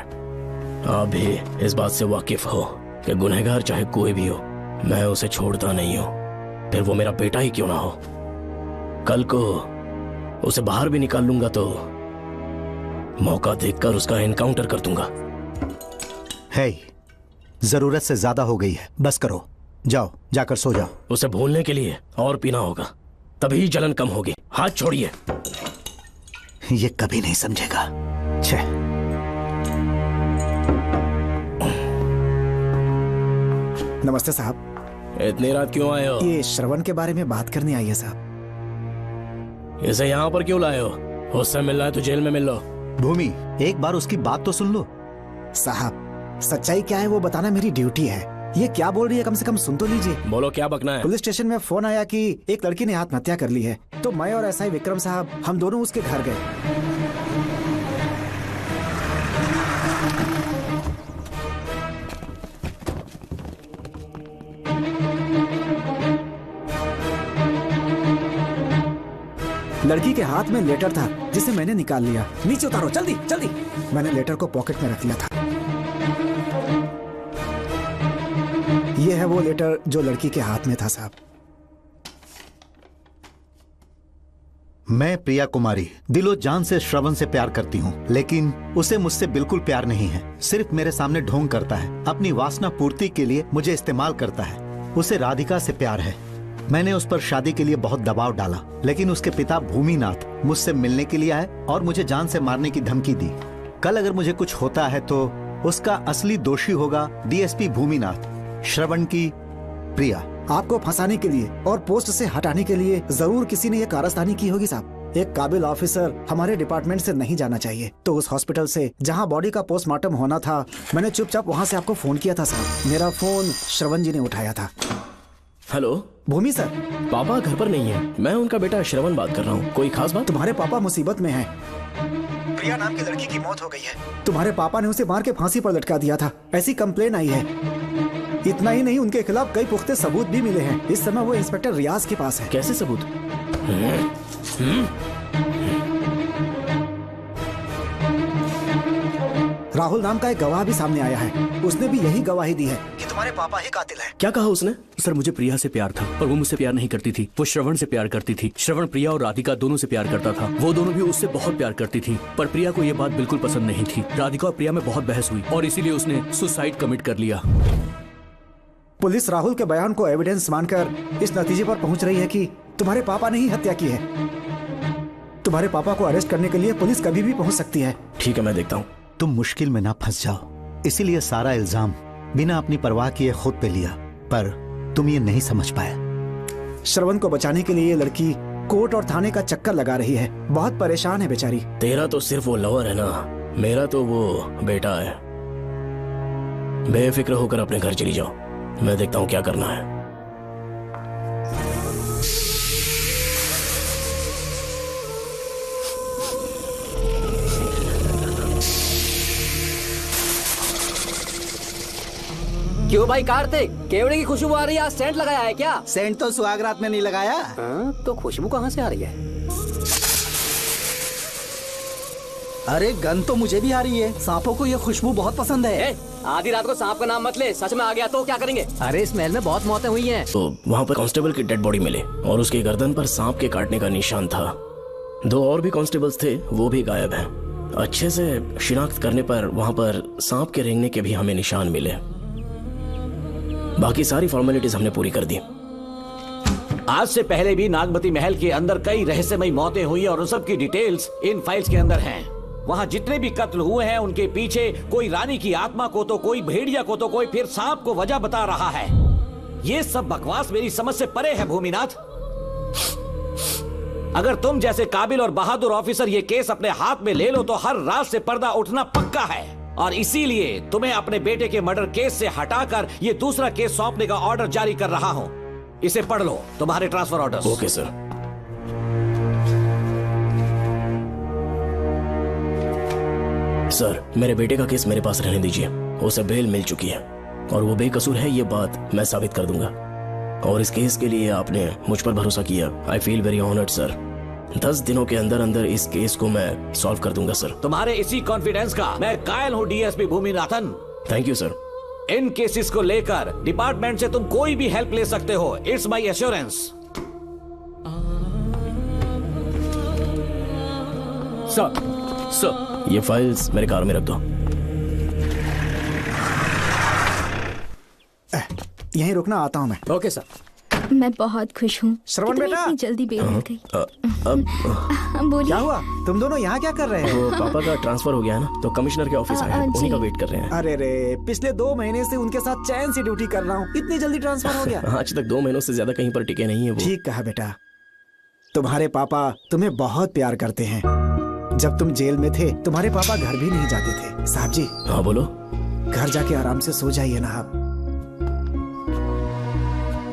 आप भी इस बात से वाकिफ हो कि गुनहगार चाहे कोई भी हो, मैं उसे छोड़ता नहीं हूँ, फिर वो मेरा बेटा ही क्यों ना हो। कल को उसे बाहर भी निकाल लूंगा तो मौका देखकर उसका एनकाउंटर कर दूंगा। है, जरूरत से ज्यादा हो गई है, बस करो। जाओ, जाकर सो जाओ। उसे भूलने के लिए और पीना होगा, तभी जलन कम होगी। हाथ छोड़िए। ये कभी नहीं समझेगा। छे। नमस्ते साहब। इतनी रात क्यों आए हो? ये श्रवण के बारे में बात करने आई है साहब। इसे यहाँ पर क्यों लाए हो? उससे मिलना है तो जेल में मिल लो। भूमि, एक बार उसकी बात तो सुन लो। साहब, सच्चाई क्या है वो बताना मेरी ड्यूटी है। ये क्या बोल रही है, कम से कम सुन तो लीजिए। बोलो, क्या बकना है? पुलिस स्टेशन में फोन आया कि एक लड़की ने आत्महत्या कर ली है, तो मैं और एसआई विक्रम साहब हम दोनों उसके घर गए। लड़की के हाथ में लेटर था जिसे मैंने निकाल लिया। नीचे उतारो, जल्दी जल्दी। मैंने लेटर को पॉकेट में रख लिया था। यह है वो लेटर जो लड़की के हाथ में था साहब। मैं प्रिया कुमारी दिलो जान से श्रवण से प्यार करती हूँ, लेकिन उसे मुझसे बिल्कुल प्यार नहीं है। सिर्फ मेरे सामने ढोंग करता है, अपनी वासना पूर्ति के लिए मुझे इस्तेमाल करता है। उसे राधिका से प्यार है। मैंने उस पर शादी के लिए बहुत दबाव डाला, लेकिन उसके पिता भूमिनाथ मुझसे मिलने के लिए आए और मुझे जान से मारने की धमकी दी। कल अगर मुझे कुछ होता है तो उसका असली दोषी होगा डीएसपी भूमिनाथ। श्रवण की प्रिया। आपको फंसाने के लिए और पोस्ट से हटाने के लिए जरूर किसी ने ये कारस्तानी की होगी साहब। एक काबिल ऑफिसर हमारे डिपार्टमेंट से नहीं जाना चाहिए। तो उस हॉस्पिटल से जहां बॉडी का पोस्टमार्टम होना था, मैंने चुपचाप वहां से आपको फोन किया था साहब। मेरा फोन श्रवण जी ने उठाया था। हेलो भूमि सर। पापा घर पर नहीं है, मैं उनका बेटा श्रवण बात कर रहा हूँ। कोई खास बात? तुम्हारे पापा मुसीबत में हैं। प्रिया नाम की लड़की की मौत हो गई है। तुम्हारे पापा ने उसे मार के फांसी पर लटका दिया था, ऐसी कंप्लेन आई है। इतना ही नहीं, उनके खिलाफ कई पुख्ते सबूत भी मिले हैं। इस समय वो इंस्पेक्टर रियाज के पास है। कैसे सबूत? राहुल नाम का एक गवाह भी सामने आया है। उसने भी यही गवाही दी है कि तुम्हारे पापा ही कातिल हैं। क्या कहा उसने? सर, मुझे प्रिया से प्यार था, पर वो मुझसे प्यार नहीं करती थी। वो श्रवण से प्यार करती थी। श्रवण प्रिया और राधिका दोनों से प्यार करता था। वो दोनों भी उससे बहुत प्यार करती थी, पर प्रिया को ये बात बिल्कुल पसंद नहीं थी। राधिका और प्रिया में बहुत बहस हुई और इसीलिए उसने सुसाइड कमिट कर लिया। पुलिस राहुल के बयान को एविडेंस मानकर इस नतीजे पर पहुंच रही है कि तुम्हारे पापा ने ही हत्या की है। तुम्हारे पापा को अरेस्ट करने के लिए पुलिस कभी भी पहुंच सकती है। ठीक है, मैं देखता हूँ। तुम मुश्किल में ना फंस जाओ, इसीलिए सारा इल्जाम बिना अपनी परवाह किए खुद पे लिया, पर तुम ये नहीं समझ पाए। श्रवण को बचाने के लिए ये लड़की कोर्ट और थाने का चक्कर लगा रही है। बहुत परेशान है बेचारी। तेरा तो सिर्फ वो लवर है ना, मेरा तो वो बेटा है। बेफिक्र होकर अपने घर चली जाओ, मैं देखता हूँ क्या करना है। क्यों भाई कार्तिक, केवड़े की खुशबू आ रही है? सेंट लगाया है क्या? सेंट तो सुहागरात में नहीं लगाया। तो खुशबू कहाँ से आ रही है? अरे गन तो मुझे भी आ रही है। सांपों को ये खुशबू बहुत पसंद है। आधी रात को सांप का नाम मत ले, सच में आ गया तो क्या करेंगे? अरे इस महल में बहुत मौतें हुई हैं। तो वहाँ पर कांस्टेबल की डेड बॉडी मिली और उसकी गर्दन पर सांप के काटने का निशान था। 2 और भी कांस्टेबल्स थे, वो भी गायब हैं। अच्छे से शिनाख्त करने पर वहाँ पर सांप के रेंगने के भी हमें निशान मिले। बाकी सारी फॉर्मेलिटीज हमने पूरी कर दी। आज से पहले भी नागमती महल के अंदर कई रहस्यमयी मौतें हुई और उन सब की डिटेल्स इन फाइल्स के अंदर हैं। वहाँ जितने भी कत्ल हुए हैं उनके पीछे कोई रानी की आत्मा को तो कोई भेड़िया को तो कोई फिर सांप को वजह बता रहा है। ये सब बकवास मेरी समझ से परे है भूमिनाथ। अगर तुम जैसे काबिल और बहादुर ऑफिसर ये केस अपने हाथ में ले लो तो हर रात से पर्दा उठना पक्का है, और इसीलिए तुम्हें अपने बेटे के मर्डर केस से हटाकर ये दूसरा केस सौंपने का ऑर्डर जारी कर रहा हूं। इसे पढ़ लो, तुम्हारे transfer order. Okay sir. Sir, मेरे बेटे का केस मेरे पास रहने दीजिए। उसे बेल मिल चुकी है और वो बेकसूर है, ये बात मैं साबित कर दूंगा। और इस केस के लिए आपने मुझ पर भरोसा किया। I feel very honoured sir. 10 दिनों के अंदर अंदर इस केस को मैं सॉल्व कर दूंगा सर। तुम्हारे इसी कॉन्फिडेंस का मैं कायल हूँ DSP Bhuminathan. Thank you sir. In cases को लेकर डिपार्टमेंट से तुम कोई भी हेल्प ले सकते हो। It's my assurance. सर ये फाइल्स मेरे कार में रख दो। यहीं रुकना, आता हूँ मैं। Okay sir. मैं बहुत खुश हूँ। श्रवण बेटा, इतनी जल्दी बेल मिल गई। बोलिए। क्या हुआ? तुम दोनों यहाँ क्या कर रहे वो हैं? पापा का ट्रांसफर हो गया है ना, तो कमिश्नर के ऑफिस आए हैं, उन्हीं का वेट कर रहे हैं। अरे रे, पिछले 2 महीने से उनके साथ चैन से ड्यूटी कर रहा हूँ, इतनी जल्दी ट्रांसफर हो गया? आज तक 2 महीनों से ज्यादा कहीं पर टिके नहीं है वो। ठीक कहा बेटा, तुम्हारे पापा तुम्हें बहुत प्यार करते हैं। जब तुम जेल में थे तुम्हारे पापा घर भी नहीं जाते थे। साहब जी। हाँ बोलो। घर जाके आराम से सो जाइए ना आप।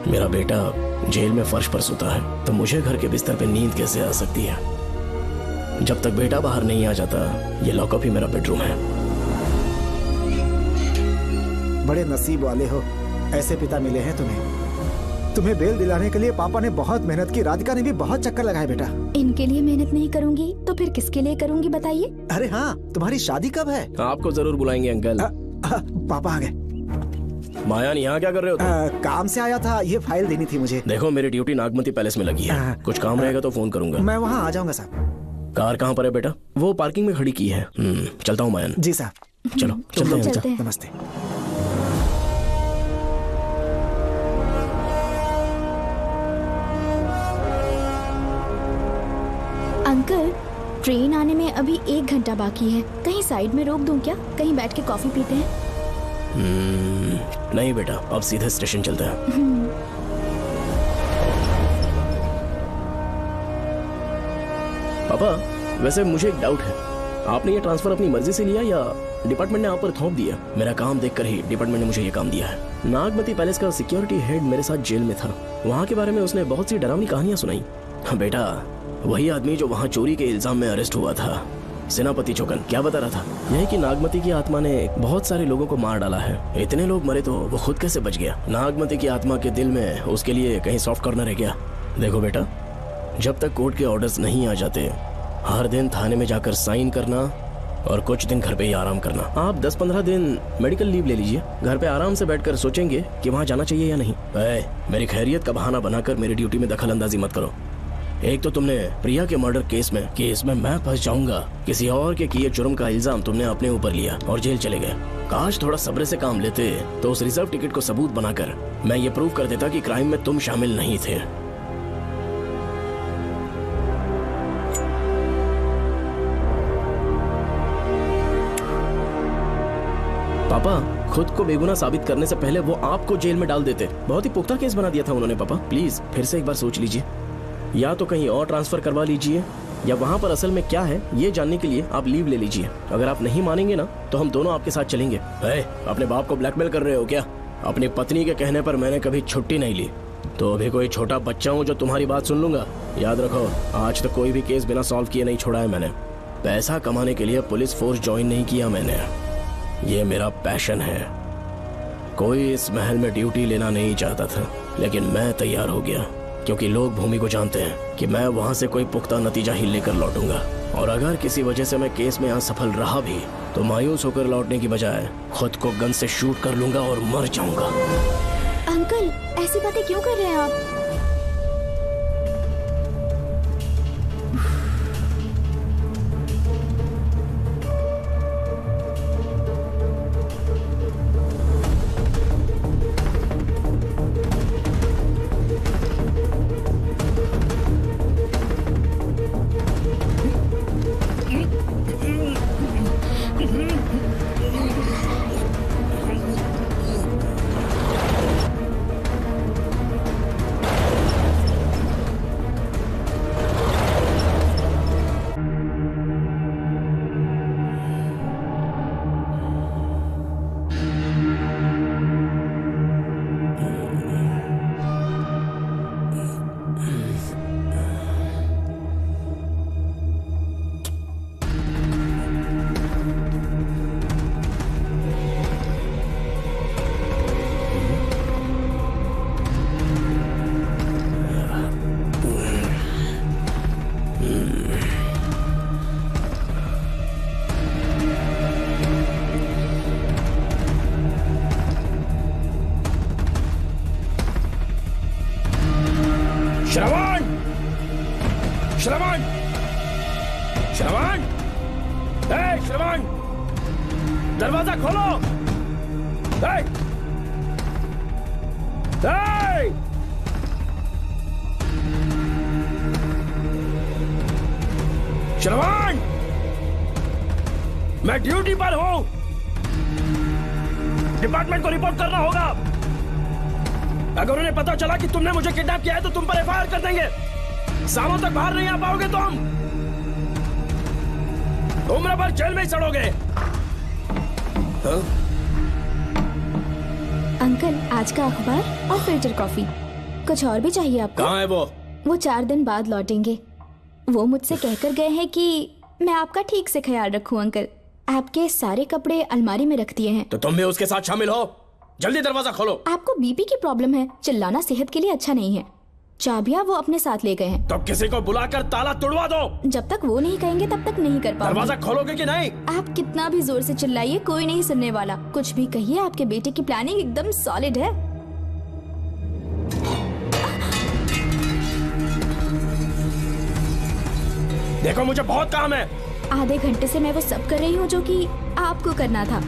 मेरा बेटा जेल में फर्श पर सोता है तो मुझे घर के बिस्तर पे नींद कैसे आ सकती है? जब तक बेटा बाहर नहीं आ जाता, ये लॉकअप ही मेरा बेडरूम है। बड़े नसीब वाले हो, ऐसे पिता मिले हैं तुम्हें। तुम्हें बेल दिलाने के लिए पापा ने बहुत मेहनत की, राधिका ने भी बहुत चक्कर लगाए बेटा। इनके लिए मेहनत नहीं करूंगी तो फिर किसके लिए करूंगी बताइए? अरे हाँ, तुम्हारी शादी कब है? आपको जरूर बुलाएंगे अंकल। पापा आ गए। मायान, यहाँ क्या कर रहे हो तुम? काम से आया था, ये फाइल देनी थी मुझे। देखो मेरी ड्यूटी नागमती पैलेस में लगी है, कुछ काम रहेगा तो फोन करूंगा। मैं वहाँ आ जाऊंगा साहब। कार कहाँ पर है बेटा? वो पार्किंग में खड़ी की है। चलता हूँ मायान। जी साहब। चलो चलते हैं। नमस्ते। अंकल, ट्रेन आने में अभी 1 घंटा बाकी है, कहीं साइड में रोक दूं क्या? कहीं बैठ के कॉफी पीते हैं? नहीं बेटा, अब सीधे स्टेशन चलते हैं। पापा, वैसे मुझे एक डाउट है, आपने ये ट्रांसफर अपनी मर्जी से लिया या डिपार्टमेंट ने आप पर थोप दिया? मेरा काम देखकर ही डिपार्टमेंट ने मुझे ये काम दिया है। नागमती पैलेस का सिक्योरिटी हेड मेरे साथ जेल में था, वहाँ के बारे में उसने बहुत सी डरावनी कहानियां सुनाई। बेटा, वही आदमी जो वहाँ चोरी के इल्जाम में अरेस्ट हुआ था, सेनापति चौकन, क्या बता रहा था? यही कि नागमती की आत्मा ने बहुत सारे लोगों को मार डाला है। इतने लोग मरे तो वो खुद कैसे बच गया? नागमती की आत्मा के दिल में उसके लिए कहीं सॉफ्ट कॉर्नर है क्या? देखो बेटा, जब तक कोर्ट के ऑर्डर्स नहीं आ जाते, हर दिन थाने में जाकर साइन करना और कुछ दिन घर पे ही आराम करना। आप 10-15 दिन मेडिकल लीव ले लीजिए, घर पे आराम से बैठकर सोचेंगे कि वहाँ जाना चाहिए या नहीं। मेरी खैरियत का बहाना बनाकर मेरी ड्यूटी में दखल अंदाजी मत करो। एक तो तुमने प्रिया के मर्डर केस में कि इसमें मैं फंस जाऊंगा, किसी और के किए जुर्म का इल्जाम तुमने अपने ऊपर लिया और जेल चले गए। काश थोड़ा सब्र से काम लेते तो उस रिजर्व टिकट को सबूत बनाकर मैं ये प्रूव कर देता कि क्राइम में तुम शामिल नहीं थे। पापा, खुद को बेगुनाह साबित करने से पहले वो आपको जेल में डाल देते। बहुत ही पुख्ता केस बना दिया था उन्होंने। पापा प्लीज फिर से एक बार सोच लीजिए, या तो कहीं और ट्रांसफर करवा लीजिए या वहाँ पर असल में क्या है ये जानने के लिए आप लीव ले लीजिए। अगर आप नहीं मानेंगे ना तो हम दोनों आपके साथ चलेंगे। अपने बाप को ब्लैकमेल कर रहे हो क्या? अपनी पत्नी के कहने पर मैंने कभी छुट्टी नहीं ली, तो अभी कोई छोटा बच्चा हूँ जो तुम्हारी बात सुन लूंगा? याद रखो, आज तक कोई भी केस बिना सॉल्व किए नहीं छोड़ा है मैंने। पैसा कमाने के लिए पुलिस फोर्स ज्वाइन नहीं किया मैंने, ये मेरा पैशन है। कोई इस महल में ड्यूटी लेना नहीं चाहता था, लेकिन मैं तैयार हो गया क्योंकि लोग भूमि को जानते हैं कि मैं वहां से कोई पुख्ता नतीजा ही लेकर लौटूंगा। और अगर किसी वजह से मैं केस में असफल रहा भी तो मायूस होकर लौटने की बजाय खुद को गन से शूट कर लूंगा और मर जाऊंगा। अंकल, ऐसी बातें क्यों कर रहे हैं आप? श्रवण! श्रवण! श्रवण, श्रवण, दरवाजा खोलो। श्रवण, मैं ड्यूटी पर हूं। डिपार्टमेंट को रिपोर्ट करना होगा। अगर उन्हें पता चला कि तुमने मुझे किडनैप किया है तो तुम पर एफआईआर कर देंगे। सालों तक बाहर नहीं आ पाओगे तुम। उम्र भर जेल में ही सड़ोगे। अंकल, आज का अखबार और फिल्टर कॉफी। कुछ और भी चाहिए आपको? कहाँ है वो? वो 4 दिन बाद लौटेंगे। वो मुझसे कहकर गए हैं कि मैं आपका ठीक से ख्याल रखूं अंकल। आपके सारे कपड़े अलमारी में रख दिए हैं। तो तुम भी उसके साथ शामिल हो। जल्दी दरवाजा खोलो। आपको बीपी की प्रॉब्लम है, चिल्लाना सेहत के लिए अच्छा नहीं है। चाबियां वो अपने साथ ले गए हैं। तो किसी को बुलाकर ताला तोड़वा दो। जब तक वो नहीं कहेंगे तब तक नहीं कर पाओगे। दरवाजा खोलोगे कि नहीं? आप कितना भी जोर से चिल्लाइए, कोई नहीं सुनने वाला। कुछ भी कहिए, आपके बेटे की प्लानिंग एकदम सॉलिड है। देखो, मुझे बहुत काम है। आधे घंटे से मैं वो सब कर रही हूँ जो कि आपको करना था।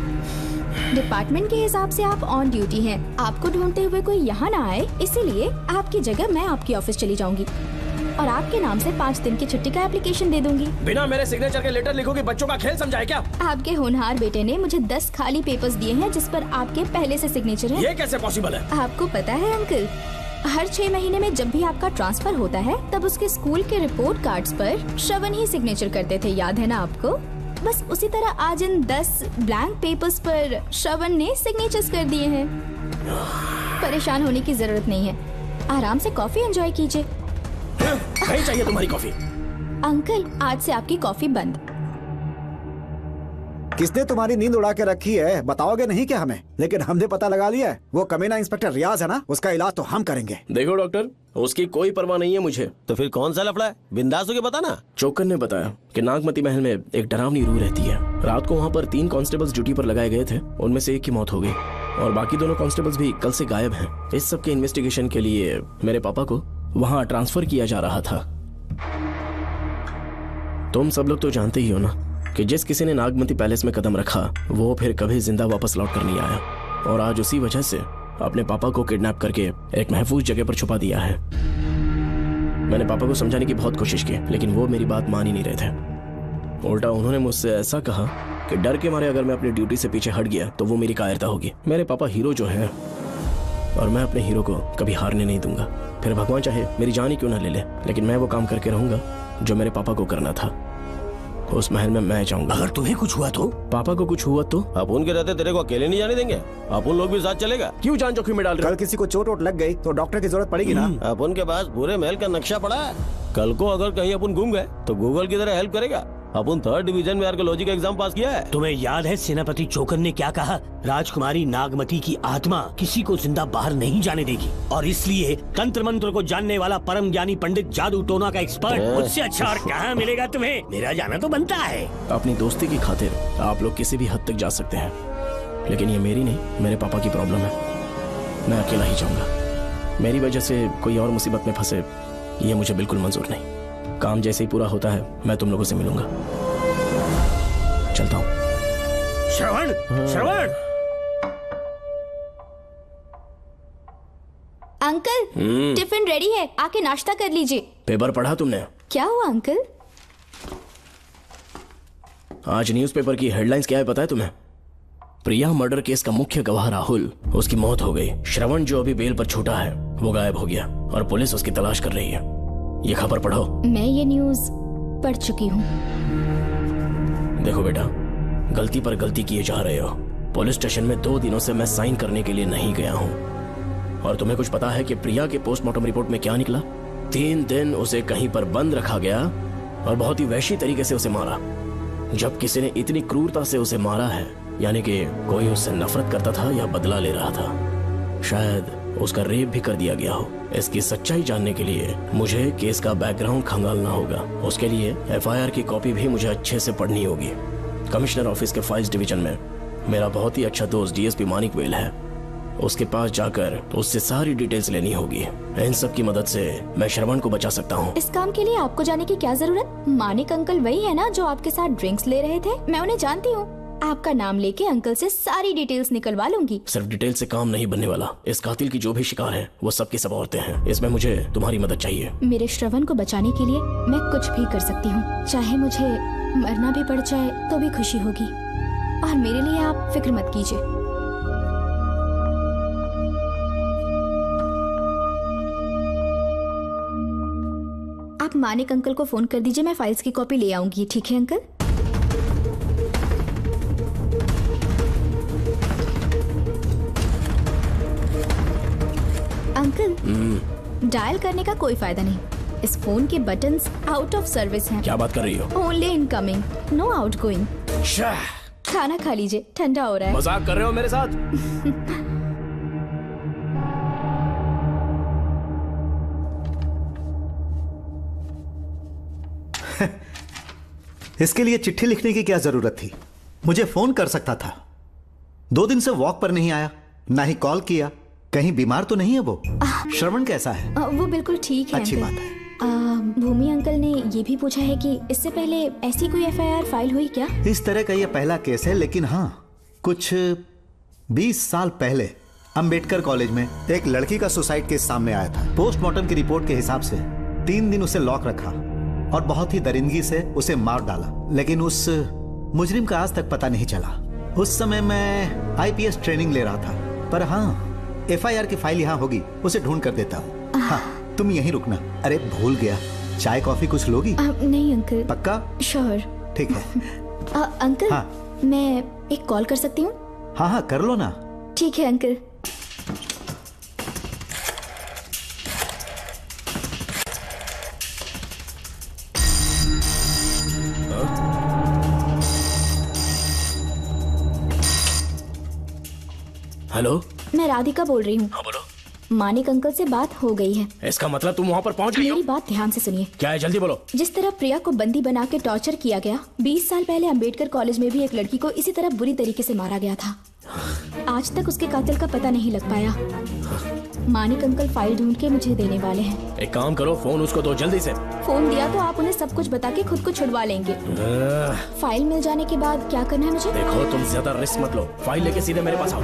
डिपार्टमेंट के हिसाब से आप ऑन ड्यूटी हैं। आपको ढूंढते हुए कोई यहाँ ना आए, इसीलिए आपकी जगह मैं आपकी ऑफिस चली जाऊंगी और आपके नाम से 5 दिन की छुट्टी का एप्लीकेशन दे दूंगी। बिना मेरे सिग्नेचर के लेटर लिखोगे? बच्चों का खेल समझाए क्या? आपके होनहार बेटे ने मुझे 10 खाली पेपर्स दिए हैं जिस पर आपके पहले से सिग्नेचर है। ये कैसे पॉसिबल है? आपको पता है अंकल, हर 6 महीने में जब भी आपका ट्रांसफर होता है तब उसके स्कूल के रिपोर्ट कार्ड्स पर श्रवण ही सिग्नेचर करते थे, याद है ना आपको? बस उसी तरह आज इन 10 ब्लैंक पेपर्स पर श्रवण ने सिग्नेचर्स कर दिए हैं। परेशान होने की जरूरत नहीं है, आराम से कॉफी एंजॉय कीजिए। नहीं चाहिए तुम्हारी कॉफी। अंकल, आज से आपकी कॉफी बंद। किसने तुम्हारी नींद उड़ा के रखी है? बताओगे नहीं क्या हमें? लेकिन हमने पता लगा लिया है। वो कमीना इंस्पेक्टर रियाज है ना, उसका इलाज तो हम करेंगे। देखो डॉक्टर, उसकी कोई परवाह नहीं है मुझे। तो फिर कौन सा लफड़ा है? बिंदास होके बता ना। चोकर ने बताया कि नागमती महल में एक डरावनी रूह रहती है। रात को वहाँ पर 3 कांस्टेबल्स ड्यूटी पर लगाए गए थे। उनमें से एक की मौत हो गई और बाकी दोनों कांस्टेबल्स भी कल से गायब हैं। इस सब के इन्वेस्टिगेशन के लिए मेरे पापा को वहाँ ट्रांसफर किया जा रहा था। तुम सब लोग तो जानते ही हो ना कि जिस किसी ने नागमती पैलेस में कदम रखा वो फिर कभी जिंदा वापस लौट कर नहीं आया। और आज उसी वजह से अपने पापा को किडनैप करके एक महफूज जगह पर छुपा दिया है। मैंने पापा को समझाने की बहुत कोशिश की, लेकिन वो मेरी बात मान ही नहीं रहे थे। उल्टा उन्होंने मुझसे ऐसा कहा कि डर के मारे अगर मैं अपनी ड्यूटी से पीछे हट गया तो वो मेरी कायरता होगी। मेरे पापा हीरो जो है और मैं अपने हीरो को कभी हारने नहीं दूंगा। फिर भगवान चाहे मेरी जान ही क्यों ना ले ले, लेकिन मैं वो काम करके रहूंगा जो मेरे पापा को करना था। उस महल में मैं जाऊंगा। अगर तुम्हें कुछ हुआ तो? पापा को कुछ हुआ तो? अपुन के रहते तेरे को अकेले नहीं जाने देंगे। अपुन लोग भी साथ चलेगा। क्यों जान जोखिम में डाल रहे? कल किसी को चोट वोट लग गई तो डॉक्टर की जरूरत पड़ेगी ना। अपुन के पास पूरे महल का नक्शा पड़ा है। कल को अगर कहीं अपन गुम गए तो गूगल की तरह हेल्प करेगा। अपन 3rd डिवीजन में आर्कियोलॉजी का एग्जाम पास किया है। तुम्हें याद है सेनापति चोकर ने क्या कहा? राजकुमारी नागमती की आत्मा किसी को जिंदा बाहर नहीं जाने देगी और इसलिए तंत्र मंत्र को जानने वाला परम ज्ञानी पंडित जादू टोना का एक्सपर्ट मुझसे अच्छा और कहाँ मिलेगा तुम्हें? मेरा जाना तो बनता है। अपनी दोस्ती की खातिर आप लोग किसी भी हद तक जा सकते हैं, लेकिन ये मेरी नहीं, मेरे पापा की प्रॉब्लम है। मैं अकेला ही जाऊंगा। मेरी वजह से कोई और मुसीबत में फंसे ये मुझे बिल्कुल मंजूर नहीं। काम जैसे ही पूरा होता है मैं तुम लोगों से मिलूंगा। चलता हूँ। श्रवण, श्रवण। अंकल, टिफिन रेडी है, आके नाश्ता कर लीजिए। पेपर पढ़ा तुमने? क्या हुआ अंकल? आज न्यूज़पेपर की हेडलाइंस क्या है पता है तुम्हें? प्रिया मर्डर केस का मुख्य गवाह राहुल, उसकी मौत हो गई। श्रवण जो अभी बेल पर छूटा है वो गायब हो गया और पुलिस उसकी तलाश कर रही है। ये खबर पढ़ो। मैं ये न्यूज़ पढ़ चुकी हूँ। देखो बेटा, गलती पर गलती किए जा रहे हो। पुलिस स्टेशन में 2 दिनों से मैं साइन करने के लिए नहीं गया हूँ। और तुम्हें कुछ पता है कि प्रिया के पोस्टमार्टम रिपोर्ट में क्या निकला? 3 दिन उसे कहीं पर बंद रखा गया और बहुत ही वैशी तरीके से उसे मारा। जब किसी ने इतनी क्रूरता से उसे मारा है, यानी कि कोई उससे नफरत करता था या बदला ले रहा था। शायद उसका रेप भी कर दिया गया हो। इसकी सच्चाई जानने के लिए मुझे केस का बैकग्राउंड खंगालना होगा। उसके लिए एफआईआर की कॉपी भी मुझे अच्छे से पढ़नी होगी। कमिश्नर ऑफिस के फाइल्स डिवीजन में मेरा बहुत ही अच्छा दोस्त डीएसपी मानिक वेल है। उसके पास जाकर उससे सारी डिटेल्स लेनी होगी। इन सब की मदद से मैं श्रवण को बचा सकता हूँ। इस काम के लिए आपको जाने की क्या जरूरत? मानिक अंकल वही है ना जो आपके साथ ड्रिंक्स ले रहे थे? मैं उन्हें जानती हूँ। आपका नाम लेके अंकल से सारी डिटेल्स निकलवा लूंगी। सिर्फ डिटेल से काम नहीं बनने वाला। इस कातिल की जो भी शिकार है वो सबकी सब औरतें हैं। इसमें मुझे तुम्हारी मदद चाहिए। मेरे श्रवण को बचाने के लिए मैं कुछ भी कर सकती हूँ। चाहे मुझे मरना भी पड़ जाए तो भी खुशी होगी। और मेरे लिए आप फिक्र मत कीजिए। आप मानिक अंकल को फोन कर दीजिए, मैं फाइल्स की कॉपी ले आऊंगी। ठीक है अंकल? अंकल, डायल करने का कोई फायदा नहीं। इस फोन के बटन्स आउट ऑफ सर्विस हैं। क्या बात कर रही हो? Only incoming, no outgoing. खाना खा लीजिए, ठंडा हो रहा है। मजाक कर रहे हो मेरे साथ? इसके लिए चिट्ठी लिखने की क्या जरूरत थी? मुझे फोन कर सकता था। 2 दिन से वॉक पर नहीं आया, ना ही कॉल किया। कहीं बीमार तो नहीं है वो? श्रवण कैसा है? वो बिल्कुल ठीक है। अच्छी अंकल। बात है। भूमि अंकल ने ये भी पूछा है कि इससे पहले ऐसी कोई FIR फाइल हुई क्या? इस तरह का ये पहला केस है, लेकिन हाँ, कुछ 20 साल पहले अंबेडकर कॉलेज में एक लड़की का सुसाइड केस सामने आया था। पोस्टमार्टम की रिपोर्ट के हिसाब से 3 दिन उसे लॉक रखा और बहुत ही दरिंदगी से उसे मार डाला, लेकिन उस मुजरिम का आज तक पता नहीं चला। उस समय मैं IPS ट्रेनिंग ले रहा था, पर हाँ, FIR की फाइल यहाँ होगी, उसे ढूंढ कर देता हूँ। हाँ, तुम यहीं रुकना। अरे भूल गया, चाय कॉफी कुछ लोगी? नहीं अंकल। पक्का? श्योर। ठीक है। अंकल, हाँ। मैं एक कॉल कर सकती हूँ? हाँ हाँ, कर लो ना। ठीक है अंकल। हेलो, मैं राधिका बोल रही हूँ। हाँ बोलो। मानिक अंकल से बात हो गई है। इसका मतलब तुम वहाँ पर पहुँच गई हो? मेरी बात ध्यान से सुनिए। क्या है, जल्दी बोलो। जिस तरह प्रिया को बंदी बना के टॉर्चर किया गया, 20 साल पहले अंबेडकर कॉलेज में भी एक लड़की को इसी तरह बुरी तरीके से मारा गया था। आज तक उसके कातिल का पता नहीं लग पाया। मानिक अंकल फाइल ढूंढ के मुझे देने वाले हैं। एक काम करो, फोन उसको दो जल्दी से। फोन दिया तो आप उन्हें सब कुछ बता के खुद को छुड़वा लेंगे। फाइल मिल जाने के बाद क्या करना है मुझे? देखो, तुम ज्यादा रिस्क मत लो। फाइल लेके सीधे मेरे पास आओ।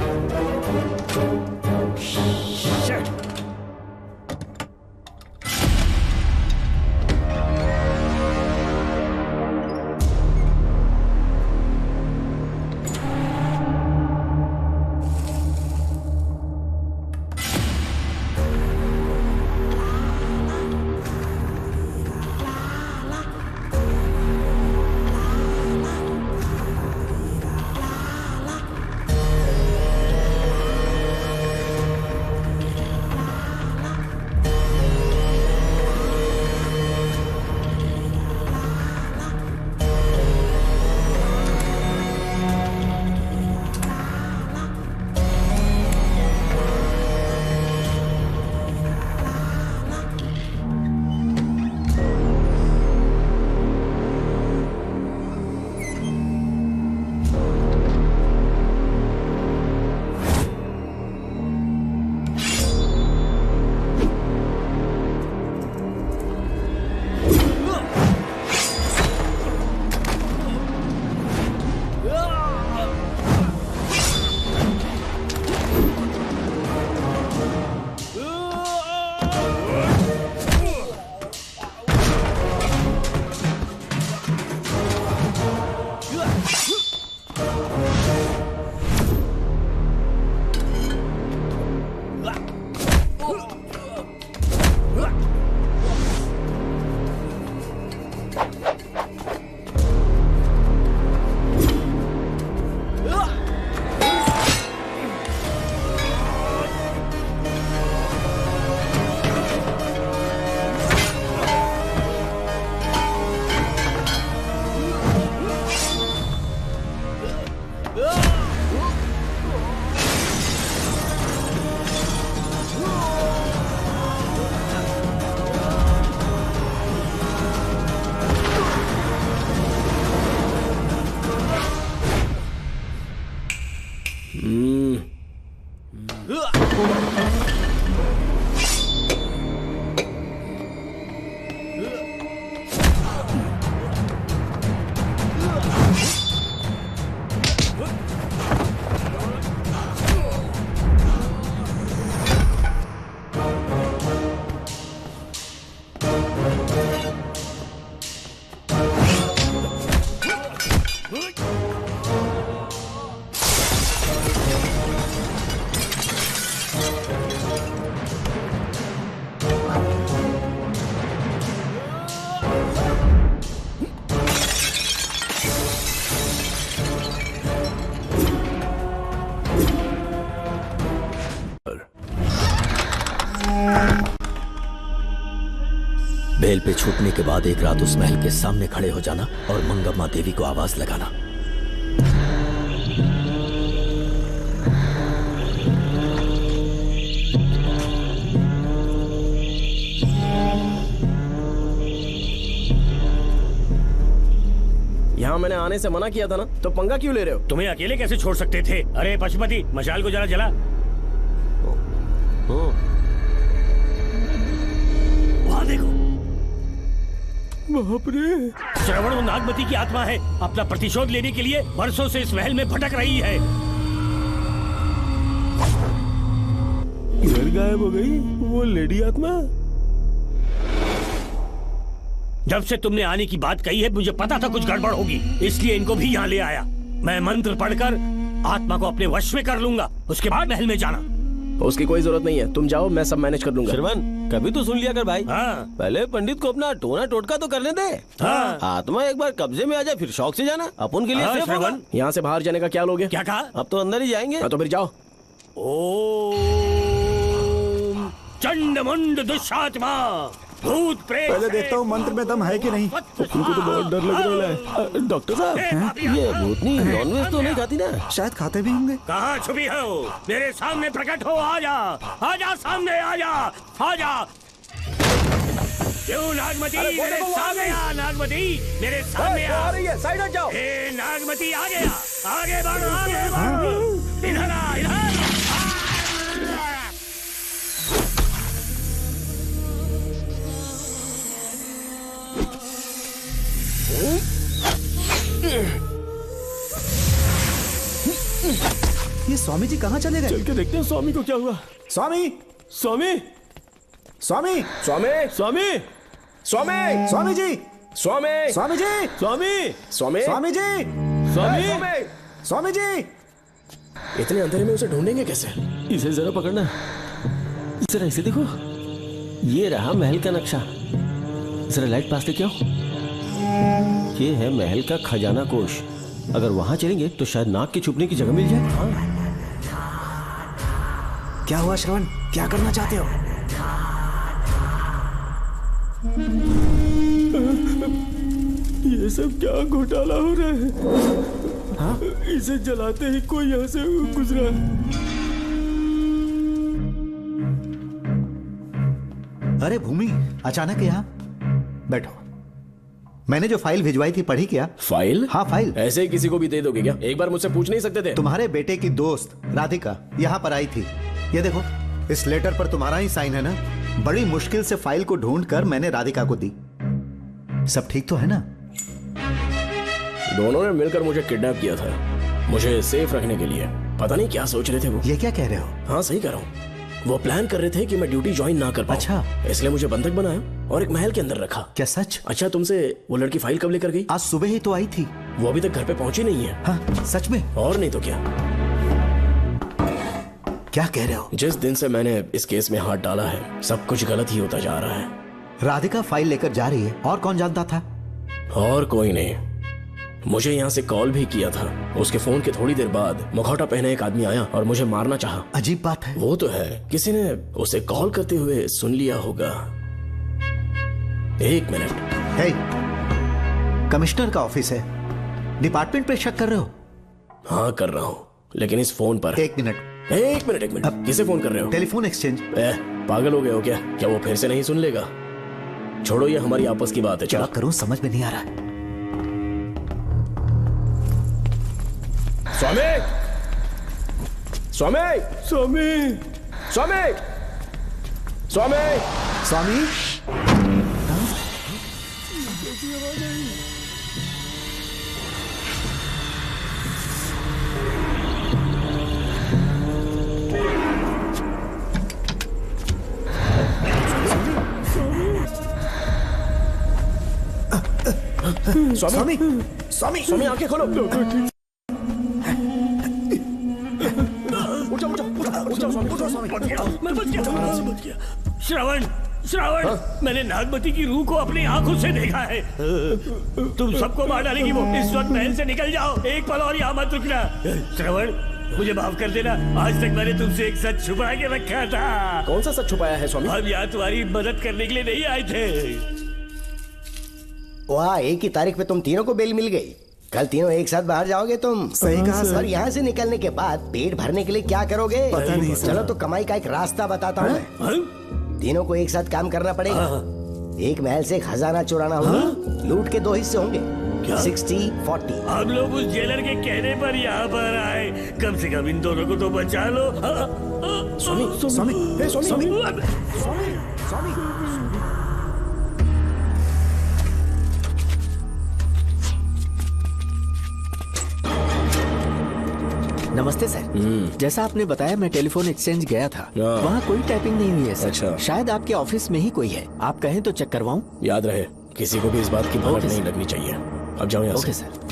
बेल पे छूटने के बाद एक रात उस महल के सामने खड़े हो जाना और मंगम्मा देवी को आवाज लगाना। यहाँ मैंने आने से मना किया था ना, तो पंगा क्यों ले रहे हो? तुम्हें अकेले कैसे छोड़ सकते थे? अरे पशुपति, मशाल को जरा जला। वहाँ देखो। बाप रे! श्रवण वो नागमती की आत्मा है, अपना प्रतिशोध लेने के लिए वर्षों से इस महल में भटक रही है। घर गायब हो गई वो लेडी आत्मा। जब से तुमने आने की बात कही है मुझे पता था कुछ गड़बड़ होगी, इसलिए इनको भी यहाँ ले आया। मैं मंत्र पढ़कर आत्मा को अपने वश में कर लूंगा, उसके बाद महल में जाना। उसकी कोई जरूरत नहीं है, तुम जाओ, मैं सब मैनेज कर लूंगा। श्रवण, कभी तो सुन लिया कर भाई। हाँ। पहले पंडित को अपना टोना टोटका तो करने दे। हाँ। आत्मा एक बार कब्जे में आ जाए फिर शौक से जाना, अपन के लिए हाँ, सेफ होगा। यहाँ से बाहर जाने का क्या लोगे? क्या कहा? अब तो अंदर ही जाएंगे। तो फिर जाओ। ओम चंडमुंड दुष्टात्मा भूत प्रेत। पहले देखता हूँ मंत्र में दम है कि नहीं। तुमको तो बहुत डर लग रहा है। डॉक्टर साहब, ये भूतनी नॉनवेज तो नहीं खाती ना? शायद खाते भी होंगे। कहाँ छुपी हो? मेरे सामने प्रकट हो, आजा, आजा सामने, आजा, आजा। क्यों नागमती मेरे सामने आ? नागमती मेरे सामने आ रही है, साइड हट जाओ। ए नागमती आ गया, आगे बढ़, आगे बढ़, इधर आ, इधर। ये स्वामी जी कहाँ चले गए? चल के देखते हैं स्वामी को क्या हुआ। स्वामी, स्वामी, स्वामी, स्वामी, स्वामी, स्वामी, स्वामी जी, स्वामी, स्वामी जी, स्वामी, स्वामी, स्वामी जी, स्वामी, स्वामी जी। इतने अंधेरे में उसे ढूंढेंगे कैसे? इसे जरा पकड़ना, जरा इसे देखो, ये रहा महल का नक्शा। जरा लाइट पास लेके आओ। ये है महल का खजाना कोष। अगर वहां चलेंगे तो शायद नाग के छुपने की जगह मिल जाए। हाँ। क्या हुआ श्रवण, क्या करना चाहते हो? ये सब क्या घोटाला हो रहा है? हाँ? इसे जलाते ही कोई यहाँ से गुजरा। अरे भूमि, अचानक यहाँ? बैठो। मैंने जो फाइल भिजवाई थी पढ़ी क्या? फाइल? हाँ फाइल। ऐसे ही किसी को भी दे दोगे क्या? एक बार मुझसे पूछ नहीं सकते थे? तुम्हारे बेटे की दोस्त राधिका यहाँ पर आई थी। ये देखो, इस लेटर पर तुम्हारा ही साइन है ना? बड़ी मुश्किल से फाइल को ढूंढकर मैंने राधिका को दी। सब ठीक तो है ना? दोनों ने मिलकर मुझे किडनैप किया था, मुझे सेफ रखने के लिए। पता नहीं क्या सोच रहे थे वो। ये क्या कह रहे हो? हाँ सही कह रहा हूँ। वो प्लान कर रहे थे कि मैं ड्यूटी ज्वाइन ना कर पाऊं। अच्छा। इसलिए मुझे बंधक बनाया और एक महल के अंदर रखा। क्या सच? अच्छा, तुमसे वो लड़की फाइल कब लेकर गई? आज सुबह ही तो आई थी। वो अभी तक घर पे पहुंची नहीं है। हाँ, सच में? और नहीं तो क्या। क्या कह रहे हो? जिस दिन से मैंने इस केस में हाथ डाला है सब कुछ गलत ही होता जा रहा है। राधिका फाइल लेकर जा रही है, और कौन जानता था? और कोई नहीं। मुझे यहाँ से कॉल भी किया था। उसके फोन के थोड़ी देर बाद मुखौटा पहने एक आदमी आया और मुझे मारना चाहा। अजीब बात है। वो तो है, किसी ने उसे कॉल करते हुए सुन लिया होगा। एक मिनट। हे, कमिश्नर का ऑफिस है, डिपार्टमेंट पे शक कर रहे हो? हाँ कर रहा हूँ, लेकिन इस फोन पर। एक मिनट। अब किसे फोन कर रहे हो? Telephone exchange. पागल हो गए हो क्या? क्या वो फिर से नहीं सुन लेगा? छोड़ो, ये हमारी आपस की बात है। क्या करूं समझ में नहीं आ रहा। स्वामी, स्वामी स्वामी स्वामी स्वामी स्वामी स्वामी स्वामी स्वामी आंखें खोलो। मैं बच गया। श्रवण श्रवण, मैंने नागमती की रूह को अपनी आंखों से देखा है। तुम सबको मार डालेगी वो। इस वक्त महल से निकल जाओ, एक पल और यहाँ मत रुकना। श्रवण, मुझे माफ कर देना, आज तक मैंने तुमसे एक सच छुपा के रखा था। कौन सा सच छुपाया है स्वामी? हम यहाँ तुम्हारी मदद करने के लिए नहीं आए थे। वाह, एक ही तारीख पे तुम तीनों को बेल मिल गई। कल तीनों एक साथ बाहर जाओगे तुम। सही कहा सर। और यहाँ से निकलने के बाद पेट भरने के लिए क्या करोगे? पता नहीं सर। चलो तो कमाई का एक रास्ता बताता हूँ मैं। तीनों को एक साथ काम करना पड़ेगा। एक महल से खजाना चुराना होगा। लूट के 2 हिस्से होंगे, 60-40। हम लोग उस जेलर के कहने पर यहाँ पर आए। कम से कम इन दोनों को तो बचा लो। स्वामी स्वामी स्वामी स्वामी नमस्ते सर। जैसा आपने बताया, मैं टेलीफोन एक्सचेंज गया था, वहाँ कोई टाइपिंग नहीं हुई है सर। अच्छा। शायद आपके ऑफिस में ही कोई है, आप कहें तो चेक करवाऊं? याद रहे, किसी को भी इस बात की भनक नहीं लगनी चाहिए। अब जाओ यहाँ से। Okay sir.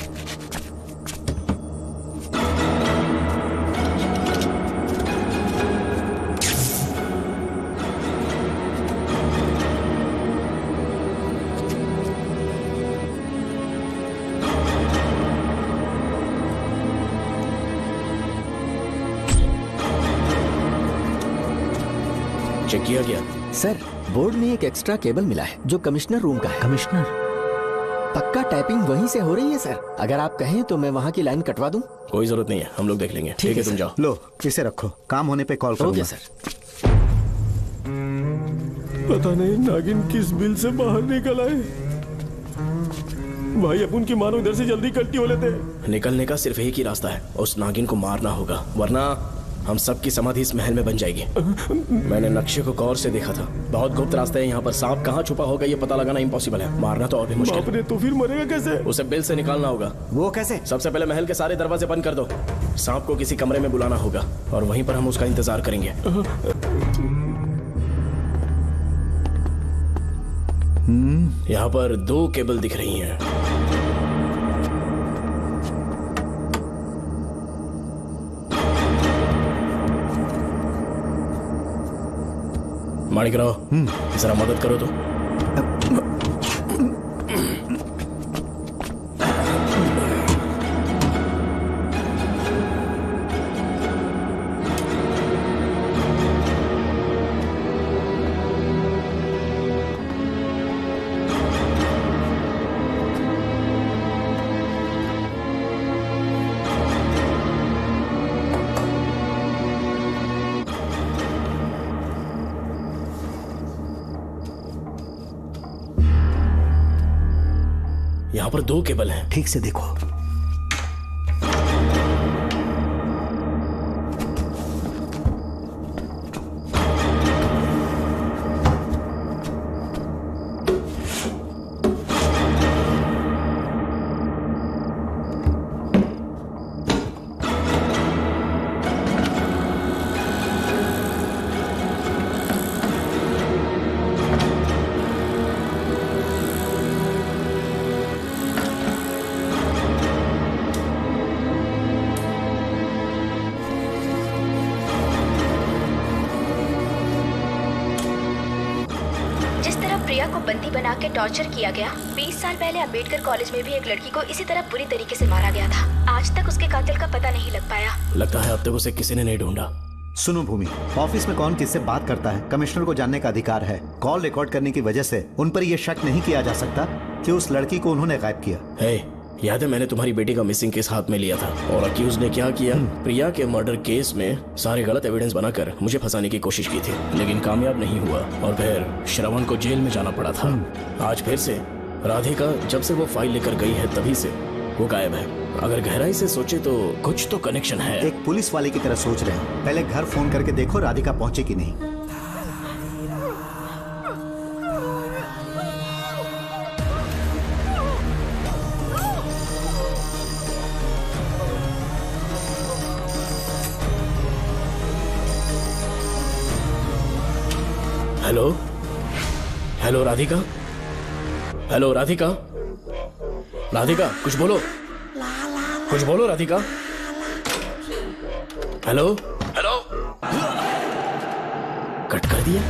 चेक किया गया सर। बोर्ड में एक एक्स्ट्रा केबल मिला है जो कमिश्नर रूम का है। कमिश्नर? पक्का टाइपिंग वहीं से हो रही है सर। अगर आप कहें तो मैं वहाँ की लाइन कटवा दूं? कोई जरूरत नहीं है, हम लोग देख लेंगे। ठीक है, तुम जाओ। लो इसे रखो, काम होने पे कॉल करूंगा। Okay sir. पता नहीं नागिन किस बिल से बाहर निकल आए। भाई अपन की मानो इधर से जल्दी कट्टी हो लेते। निकलने का सिर्फ एक ही रास्ता है, उस नागिन को मारना होगा, वरना हम सबकी समाधि इस महल में बन जाएगी। मैंने नक्शे को गौर से देखा था, बहुत गुप्त रास्ता है यहाँ पर। सांप कहाँ छुपा होगा ये पता लगाना इम्पॉसिबल है, मारना तो और भी मुश्किल है। तो फिर मरेगा कैसे? उसे बिल से निकालना होगा। वो कैसे? सबसे पहले महल के सारे दरवाजे बंद कर दो। सांप को किसी कमरे में बुलाना होगा और वहीं पर हम उसका इंतजार करेंगे। यहाँ पर 2 केबल दिख रही हैं। माणिकराव, जरा मदद करो तो। यहाँ पर 2 केबल हैं। ठीक से देखो। प्रिया को बंदी बना के टॉर्चर किया गया, 20 साल पहले अम्बेडकर कॉलेज में भी एक लड़की को इसी तरह बुरी तरीके से मारा गया था। आज तक उसके कातिल का पता नहीं लग पाया। लगता है अब तक उसे किसी ने नहीं ढूंढा। सुनो भूमि, ऑफिस में कौन किससे बात करता है कमिश्नर को जानने का अधिकार है। कॉल रिकॉर्ड करने की वजह से उन पर यह शक नहीं किया जा सकता कि उस लड़की को उन्होंने गायब किया। याद है मैंने तुम्हारी बेटी का मिसिंग केस हाथ में लिया था और अक्यूज ने क्या किया, प्रिया के मर्डर केस में सारे गलत एविडेंस बनाकर मुझे फंसाने की कोशिश की थी, लेकिन कामयाब नहीं हुआ और फिर श्रवण को जेल में जाना पड़ा था। आज फिर से राधिका जब से वो फाइल लेकर गई है तभी से वो गायब है अगर गहराई से सोचे तो कुछ तो कनेक्शन है। एक पुलिस वाले की तरह सोच रहे हैं। पहले घर फोन करके देखो राधिका पहुंचे कि नहीं। Hello hello Radhika, hello Radhika, Radhika कुछ बोलो, कुछ बोलो राधिका। हेलो हेलो, कट कर दिया।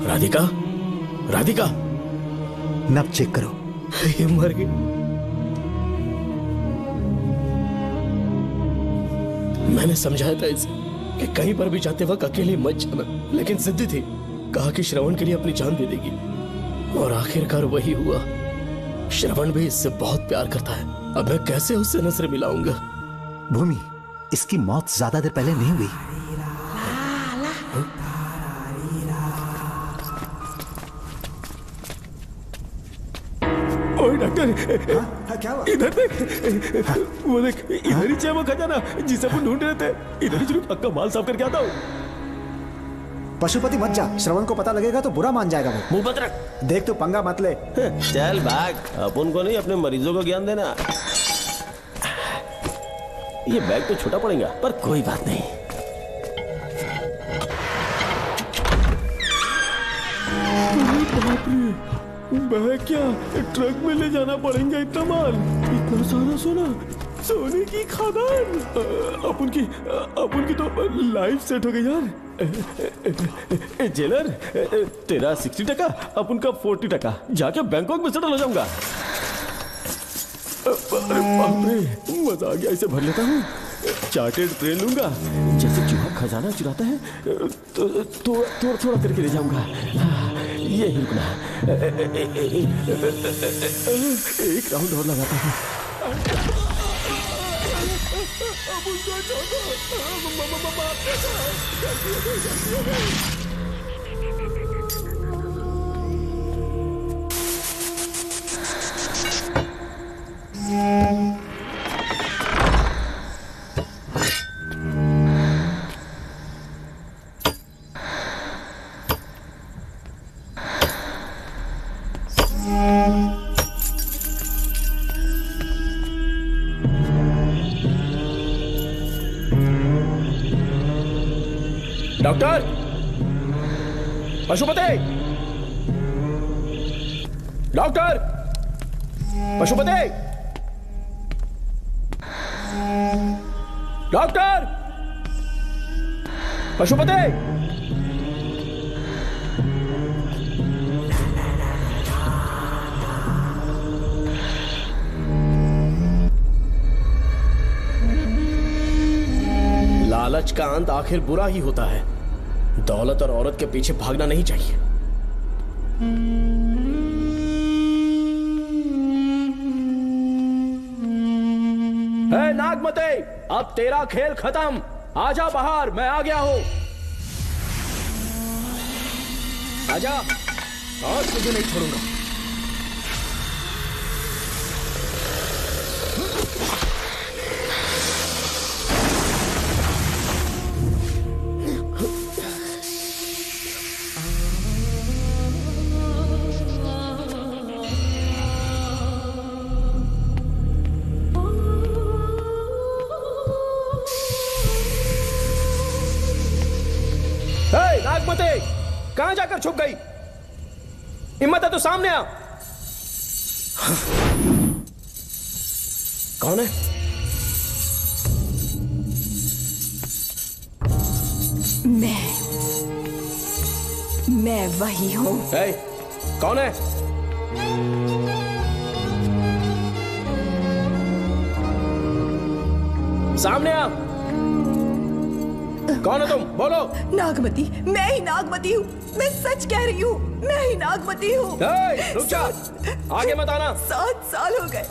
राधिका, राधिका, नब चेक करो। ये मर गई। मैंने समझाया था इसे कि कहीं पर भी जाते वक्त अकेले मत जाना, लेकिन जिद्दी थी। कहा कि श्रवण के लिए अपनी जान दे देगी, और आखिरकार वही हुआ। श्रवण भी इससे बहुत प्यार करता है। अब मैं कैसे उससे नजर मिलाऊंगा? भूमि, इसकी मौत ज्यादा देर पहले नहीं हुई। ओए डॉक्टर, क्या हुआ? इधर देख, वो देख, इधर ही है वो खजाना जिसे अपन ढूंढ रहे थे। इधर ही चलो, पक्का माल साफ करके आता हूँ। पशुपति मत जा, श्रवण को पता लगेगा तो बुरा मान जाएगा वो। मुंह बंद रख। देख तू पंगा मत ले। चल भाग, अपन को नहीं अपने मरीजों को ज्ञान देना। ये बैग तो छोटा पड़ेगा, पर कोई बात नहीं। बैग क्या ट्रक में ले जाना पड़ेगा? इतना माल, इतना सारा सोना, सोने की खदान। अपन की तो लाइफ सेट हो गई यार। जेलर, तेरा 60%, अपन का 40%। जाके बैंकॉक में सेटल हो जाऊंगा। अरे बाप रे, मजा आ गया। इसे भर लेता हूँ। चार्टेड ट्रेन लूंगा, जैसे चूहा खजाना चुराता है तो थोड़ा थोड़ा करके ले जाऊंगा। ये ही रुकना। एक राउंड और लगाता हूँ। Doctor, Pashupati, doctor, Pashupati, doctor, Pashupati. लालच का अंत आखिर बुरा ही होता है। दौलत और औरत के पीछे भागना नहीं चाहिए। नागमते, अब तेरा खेल खत्म। आजा बाहर, मैं आ गया हूं। आजा, और तुझे नहीं छोड़ूंगा। नागमते, कहां जाकर छुप गई? हिम्मत है तो सामने आ। कौन है? मैं वही हूं। कौन है? सामने आ। कौन है तुम? बोलो। नागमती, मैं ही नागमती हूँ। मैं सच कह रही हूँ, मैं ही नागमती हूँ। रुक जा, आगे मत आना। 7 साल हो गए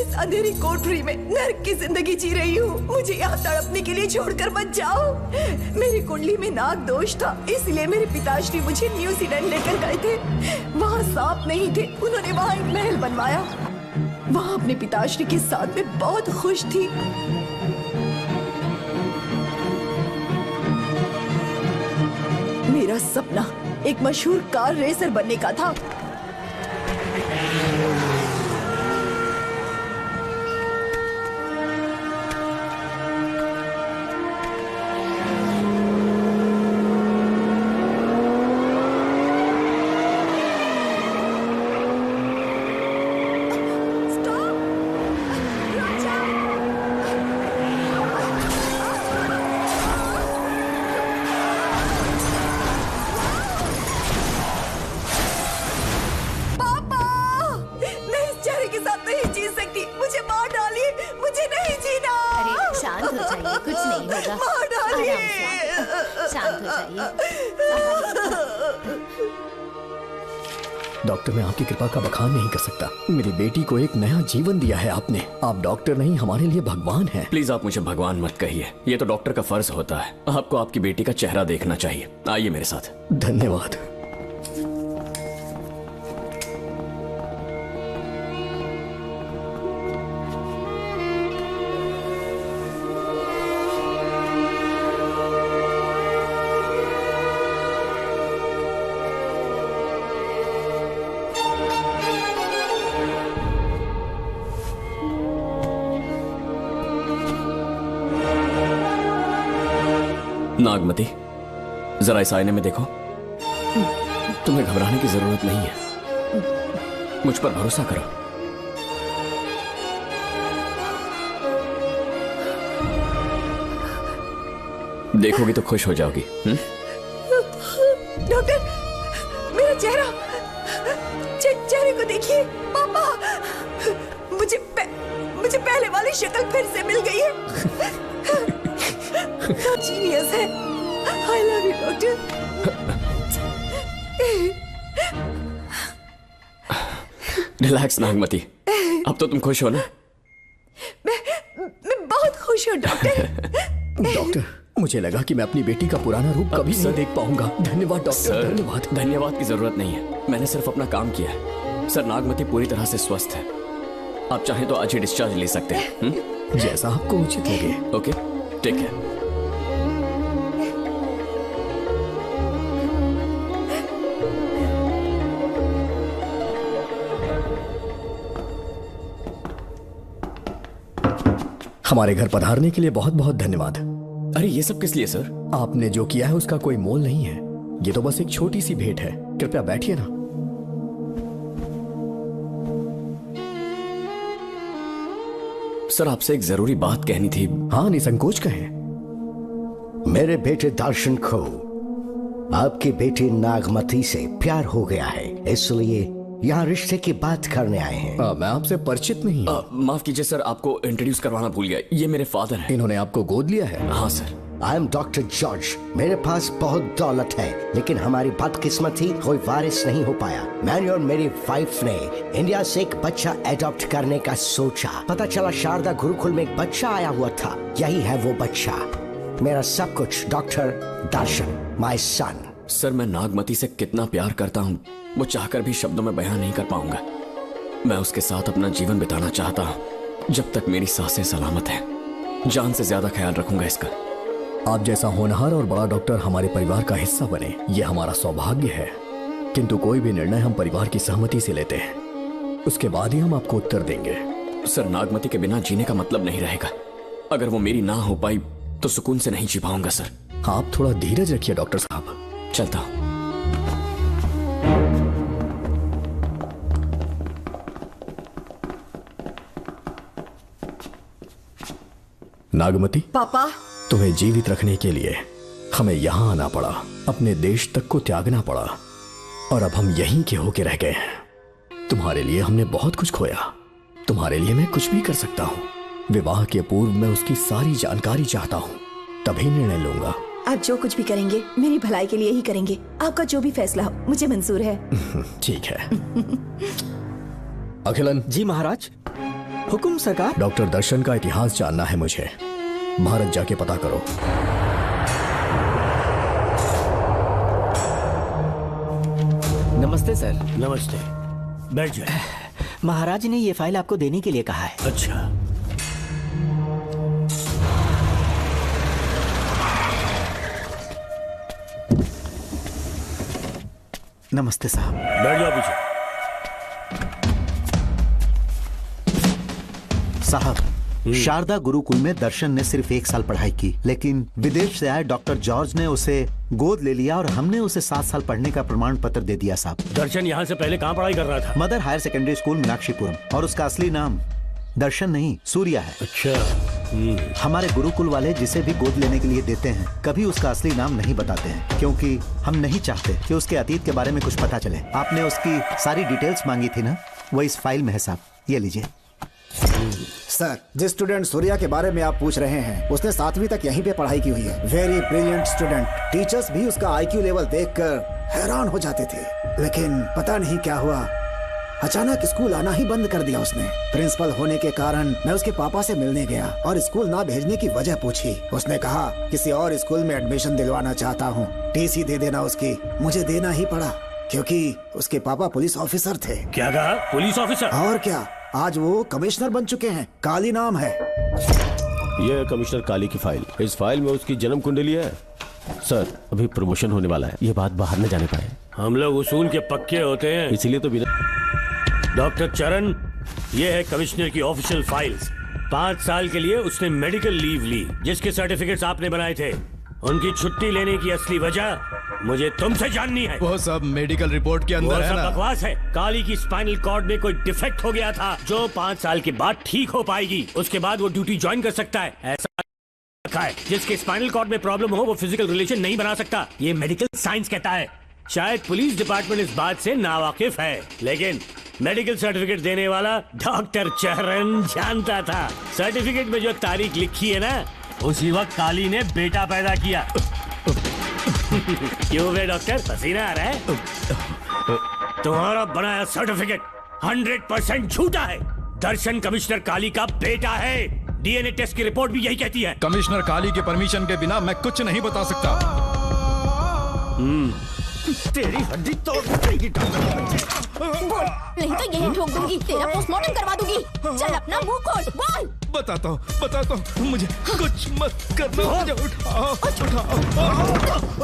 इस अंधेरी कोठरी में नर्क की जिंदगी जी रही हूँ। मुझे यहाँ तड़पने के लिए छोड़कर मत जाओ। मेरी कुंडली में नाग दोष था, इसलिए मेरे पिताश्री मुझे न्यूजीलैंड लेकर गए थे। वहाँ सांप नहीं थे, उन्होंने वहाँ एक महल बनवाया। वहाँ अपने पिताश्री के साथ में बहुत खुश थी। मेरा सपना एक मशहूर कार रेसर बनने का था। डॉक्टर, मैं आपकी कृपा का बखान नहीं कर सकता। मेरी बेटी को एक नया जीवन दिया है आपने। आप डॉक्टर नहीं, हमारे लिए भगवान हैं। प्लीज आप मुझे भगवान मत कहिए, ये तो डॉक्टर का फर्ज होता है। आपको आपकी बेटी का चेहरा देखना चाहिए। आइए मेरे साथ। धन्यवाद। नागमती, जरा इस आईने में देखो। तुम्हें घबराने की जरूरत नहीं है, मुझ पर भरोसा करो। देखोगी तो खुश हो जाओगी। डॉक्टर, मेरा चेहरा, चेहरे को देखिए। पापा, मुझे पहले वाली शक्ल फिर से मिल गई है। जीनियस है। I love you, doctor. Relax Nagmati, अब तो तुम खुश हो ना? मैं बहुत खुश हूँ डॉक्टर। डॉक्टर, मुझे लगा कि मैं अपनी बेटी का पुराना रूप कभी नहीं देख पाऊंगा। धन्यवाद डॉक्टर, धन्यवाद। धन्यवाद की जरूरत नहीं है, मैंने सिर्फ अपना काम किया है। सर, नागमती पूरी तरह से स्वस्थ है। आप चाहें तो आज ही डिस्चार्ज ले सकते हैं। जैसा आपको उचित लगे। Okay, take care. हमारे घर पधारने के लिए बहुत बहुत धन्यवाद। अरे ये सब किस लिए सर? आपने जो किया है उसका कोई मोल नहीं है। ये तो बस एक छोटी सी भेंट है। कृपया बैठिए ना। सर, आपसे एक जरूरी बात कहनी थी। हाँ, निसंकोच कहें। मेरे बेटे दर्शन को आपकी बेटी नागमती से प्यार हो गया है, इसलिए यहाँ रिश्ते की बात करने आए हैं। मैं आपसे परिचित नहीं। माफ कीजिए सर, आपको इंट्रोड्यूस करवाना भूल गया। ये मेरे फादर हैं। इन्होंने आपको गोद लिया है? हाँ sir. I am doctor George. मेरे पास बहुत दौलत है, लेकिन हमारी बदकिस्मती कोई वारिस नहीं हो पाया। मैंने और मेरी वाइफ ने इंडिया से एक बच्चा एडॉप्ट करने का सोचा। पता चला शारदा गुरुकुल में एक बच्चा आया हुआ था। यही है वो बच्चा, मेरा सब कुछ, doctor Darshan, my son. Sir, मैं नागमती से कितना प्यार करता हूँ वो चाहकर भी शब्दों में बयां नहीं कर पाऊंगा। मैं उसके साथ अपना जीवन बिताना चाहता हूँ जब तक मेरी सांसें सलामत हैं। जान से ज्यादा ख्याल रखूंगा इसका। आप जैसा होनहार और बड़ा डॉक्टर हमारे परिवार का हिस्सा बने, ये हमारा सौभाग्य है। किंतु कोई भी निर्णय हम परिवार की सहमति से लेते हैं, उसके बाद ही हम आपको उत्तर देंगे। सर, नागमती के बिना जीने का मतलब नहीं रहेगा। अगर वो मेरी ना हो पाई तो सुकून से नहीं जी पाऊंगा सर। आप थोड़ा धीरज रखिए डॉक्टर साहब। चलता हूं। नागमती, पापा, तुम्हें जीवित रखने के लिए हमें यहां आना पड़ा, अपने देश तक को त्यागना पड़ा, और अब हम यहीं के होके रह गए हैं। तुम्हारे लिए हमने बहुत कुछ खोया, तुम्हारे लिए मैं कुछ भी कर सकता हूं। विवाह के पूर्व मैं उसकी सारी जानकारी चाहता हूं, तभी निर्णय लूंगा। आप जो कुछ भी करेंगे मेरी भलाई के लिए ही करेंगे। आपका जो भी फैसला हो मुझे मंजूर है। ठीक है। अखिलन। जी महाराज। हुकुम सरकार। डॉक्टर दर्शन का इतिहास जानना है मुझे। भारत जाके पता करो। नमस्ते सर। नमस्ते, बैठ जाए। महाराज ने ये फाइल आपको देने के लिए कहा है। अच्छा, नमस्ते साहब। बैठ जाओ पीछे। साहब, शारदा गुरुकुल में दर्शन ने सिर्फ 1 साल पढ़ाई की, लेकिन विदेश से आए डॉक्टर जॉर्ज ने उसे गोद ले लिया और हमने उसे 7 साल पढ़ने का प्रमाण पत्र दे दिया साहब। दर्शन यहाँ से पहले कहाँ पढ़ाई कर रहा था? Mother higher secondary school Meenakshipuram, और उसका असली नाम दर्शन नहीं सूर्या है। अच्छा। हमारे गुरुकुल वाले जिसे भी गोद लेने के लिए देते हैं कभी उसका असली नाम नहीं बताते हैं, क्योंकि हम नहीं चाहते कि उसके अतीत के बारे में कुछ पता चले। आपने उसकी सारी डिटेल्स मांगी थी ना, वो इस फाइल में है साहब, ये लीजिए। सर, जिस स्टूडेंट सूर्या के बारे में आप पूछ रहे हैं उसने 7वीं तक यहीं पे पढ़ाई की हुई है। Very brilliant student. टीचर्स भी उसका IQ लेवल देखकर हैरान हो जाते थे, लेकिन पता नहीं क्या हुआ, अचानक स्कूल आना ही बंद कर दिया उसने। प्रिंसिपल होने के कारण मैं उसके पापा से मिलने गया और स्कूल ना भेजने की वजह पूछी। उसने कहा किसी और स्कूल में एडमिशन दिलवाना चाहता हूँ, TC दे देना उसकी। मुझे देना ही पड़ा क्योंकि उसके पापा पुलिस ऑफिसर थे। क्या कहा? Police officer? और क्या, आज वो कमिश्नर बन चुके हैं। काली नाम है। यह है कमिश्नर काली की फाइल। इस फाइल में उसकी जन्म कुंडली है। सर, अभी प्रमोशन होने वाला है, ये बात बाहर न जाने पाए। हम लोग उसूल के पक्के होते हैं, इसीलिए तो बिना। डॉक्टर चरण, ये है कमिश्नर की ऑफिशियल फाइल्स। 5 साल के लिए उसने मेडिकल लीव ली, जिसके सर्टिफिकेट्स आपने बनाए थे। उनकी छुट्टी लेने की असली वजह मुझे तुमसे जाननी है। वो सब मेडिकल रिपोर्ट के अंदर है ना? बकवास है। काली की स्पाइनल कॉर्ड में कोई डिफेक्ट हो गया था जो 5 साल के बाद ठीक हो पाएगी। उसके बाद वो ड्यूटी ज्वाइन कर सकता है। ऐसा रखा है, जिसके स्पाइनल कॉर्ड में प्रॉब्लम हो वो फिजिकल रिलेशन नहीं बना सकता। ये मेडिकल साइंस कहता है। शायद पुलिस डिपार्टमेंट इस बात से नावाकिफ है, लेकिन मेडिकल सर्टिफिकेट देने वाला डॉक्टर चरण जानता था। सर्टिफिकेट में जो तारीख लिखी है ना, उसी वक्त काली ने बेटा पैदा किया। क्यों बे डॉक्टर, पसीना आ रहा है? तुम्हारा बनाया सर्टिफिकेट 100% झूठा है। दर्शन कमिश्नर काली का बेटा है। DNA टेस्ट की रिपोर्ट भी यही कहती है। कमिश्नर काली के परमिशन के बिना मैं कुछ नहीं बता सकता। तेरी हड्डी तोड़ देगी। बोल, नहीं तो यही ठोक दूंगी, तेरा पोस्टमार्टम करवा दूंगी। चल अपना मुंह खोल, बोल। बताता हूँ, मुझे कुछ मत करना। मुझे उठाओ।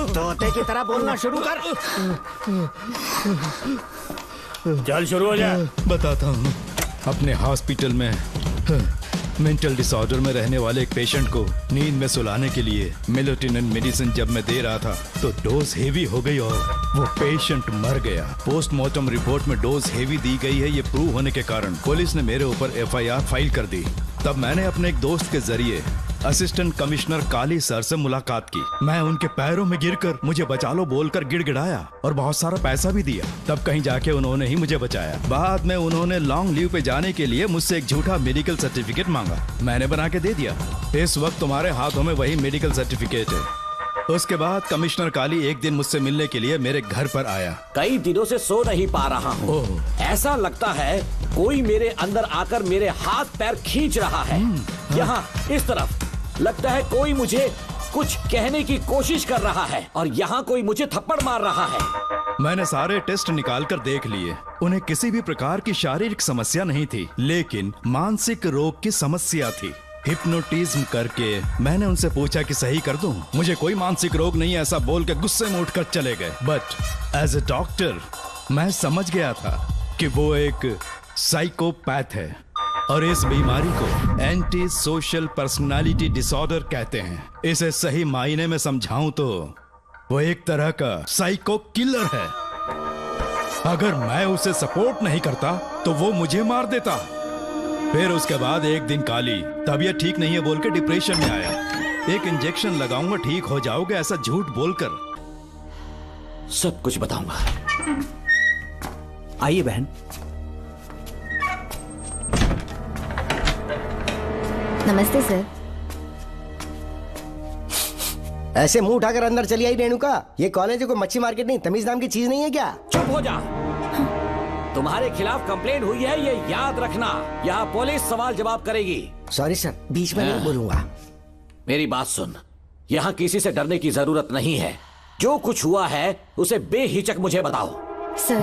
तोते की तरह बोलना शुरू कर। चल शुरू हो जा। बताता हूँ, अपने हॉस्पिटल में मेंटल डिसऑर्डर में रहने वाले एक पेशेंट को नींद में सुलाने के लिए मेलेटोनिन मेडिसिन जब मैं दे रहा था तो डोज हेवी हो गई और वो पेशेंट मर गया। पोस्टमार्टम रिपोर्ट में डोज हेवी दी गई है, ये प्रूव होने के कारण पुलिस ने मेरे ऊपर FIR फाइल कर दी। तब मैंने अपने एक दोस्त के जरिए असिस्टेंट कमिश्नर काली सर से मुलाकात की। मैं उनके पैरों में गिरकर मुझे बचा लो बोलकर गिड़गिड़ाया और बहुत सारा पैसा भी दिया। तब कहीं जाके उन्होंने ही मुझे बचाया। बाद में उन्होंने लॉन्ग लीव पे जाने के लिए मुझसे एक झूठा मेडिकल सर्टिफिकेट मांगा। मैंने बना के दे दिया। इस वक्त तुम्हारे हाथों में वही मेडिकल सर्टिफिकेट है। उसके बाद कमिश्नर काली एक दिन मुझसे मिलने के लिए मेरे घर पर आया। कई दिनों से सो नहीं पा रहा हूँ। ऐसा लगता है कोई मेरे अंदर आकर मेरे हाथ पैर खींच रहा है। यहाँ इस तरफ लगता है कोई मुझे कुछ कहने की कोशिश कर रहा है और यहाँ कोई मुझे थप्पड़ मार रहा है। मैंने सारे टेस्ट निकाल कर देख लिए। उन्हें किसी भी प्रकार की शारीरिक समस्या नहीं थी, लेकिन मानसिक रोग की समस्या थी। हिप्नोटिज्म करके मैंने उनसे पूछा कि सही कर दूं। मुझे कोई मानसिक रोग नहीं, ऐसा बोल के गुस्से में उठकर चले गए। बट एज ए डॉक्टर मैं समझ गया था कि वो एक साइकोपैथ है और इस बीमारी को एंटी सोशल पर्सनालिटी डिसऑर्डर कहते हैं। इसे सही मायने में समझाऊं तो वो एक तरह का साइको किलर है। अगर मैं उसे सपोर्ट नहीं करता तो वो मुझे मार देता। फिर उसके बाद एक दिन काली तबीयत ठीक नहीं है बोल के डिप्रेशन में आया। एक इंजेक्शन लगाऊंगा ठीक हो जाओगे ऐसा झूठ बोलकर सब कुछ बताऊंगा। आइए बहन। नमस्ते सर। ऐसे मुंह उठाकर अंदर चली आई रेणुका। ये कॉलेज है कोई मच्छी मार्केट नहीं, तमीज नाम की चीज नहीं है क्या? चुप हो जा। तुम्हारे खिलाफ कंप्लेंट हुई है ये याद रखना। यहाँ पुलिस सवाल जवाब करेगी। सॉरी सर, बीच में नहीं बोलूंगा। मेरी बात सुन, यहाँ किसी से डरने की जरूरत नहीं है। जो कुछ हुआ है उसे बेहिचक मुझे बताओ। सर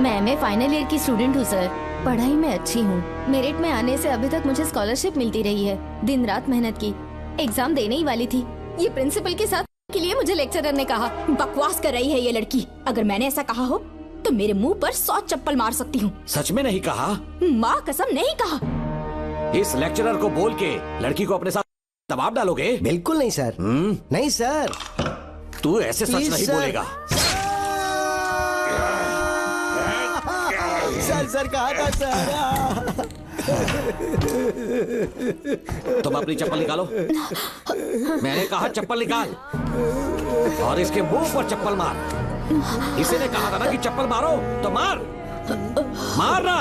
मैं एमए फाइनल ईयर की स्टूडेंट हूँ सर। पढ़ाई में अच्छी हूँ। मेरिट में आने से अभी तक मुझे स्कॉलरशिप मिलती रही है। दिन रात मेहनत की, एग्जाम देने ही वाली थी। ये प्रिंसिपल के साथ के लिए मुझे लेक्चरर ने कहा बकवास कर रही है ये लड़की। अगर मैंने ऐसा कहा हो तो मेरे मुंह पर 100 चप्पल मार सकती हूँ। सच में नहीं कहा? माँ कसम नहीं कहा। इस लेक्चरर को बोल के लड़की को अपने साथ दबाव डालोगे? बिल्कुल नहीं सर। नहीं सर। तू ऐसे सच नहीं बोलेगा। सर कहा था सर। तुम अपनी चप्पल निकालो। मैंने कहा चप्पल निकाल और इसके मुंह पर चप्पल मार। इसी ने कहा था ना कि चप्पल मारो तो मार। मारना।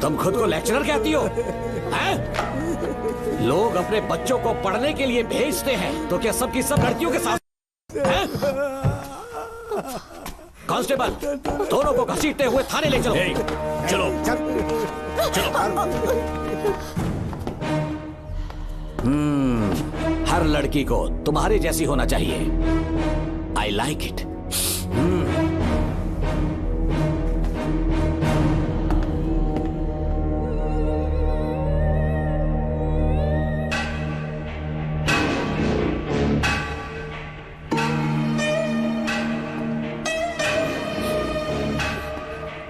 तुम खुद को लेक्चरर कहती हो हैं? लोग अपने बच्चों को पढ़ने के लिए भेजते हैं तो क्या सबकी सब लड़कियों के साथ हैं? कांस्टेबल दोनों को घसीटते हुए थाने ले चलो। चलो चलो। हर लड़की को तुम्हारे जैसी होना चाहिए। I like it.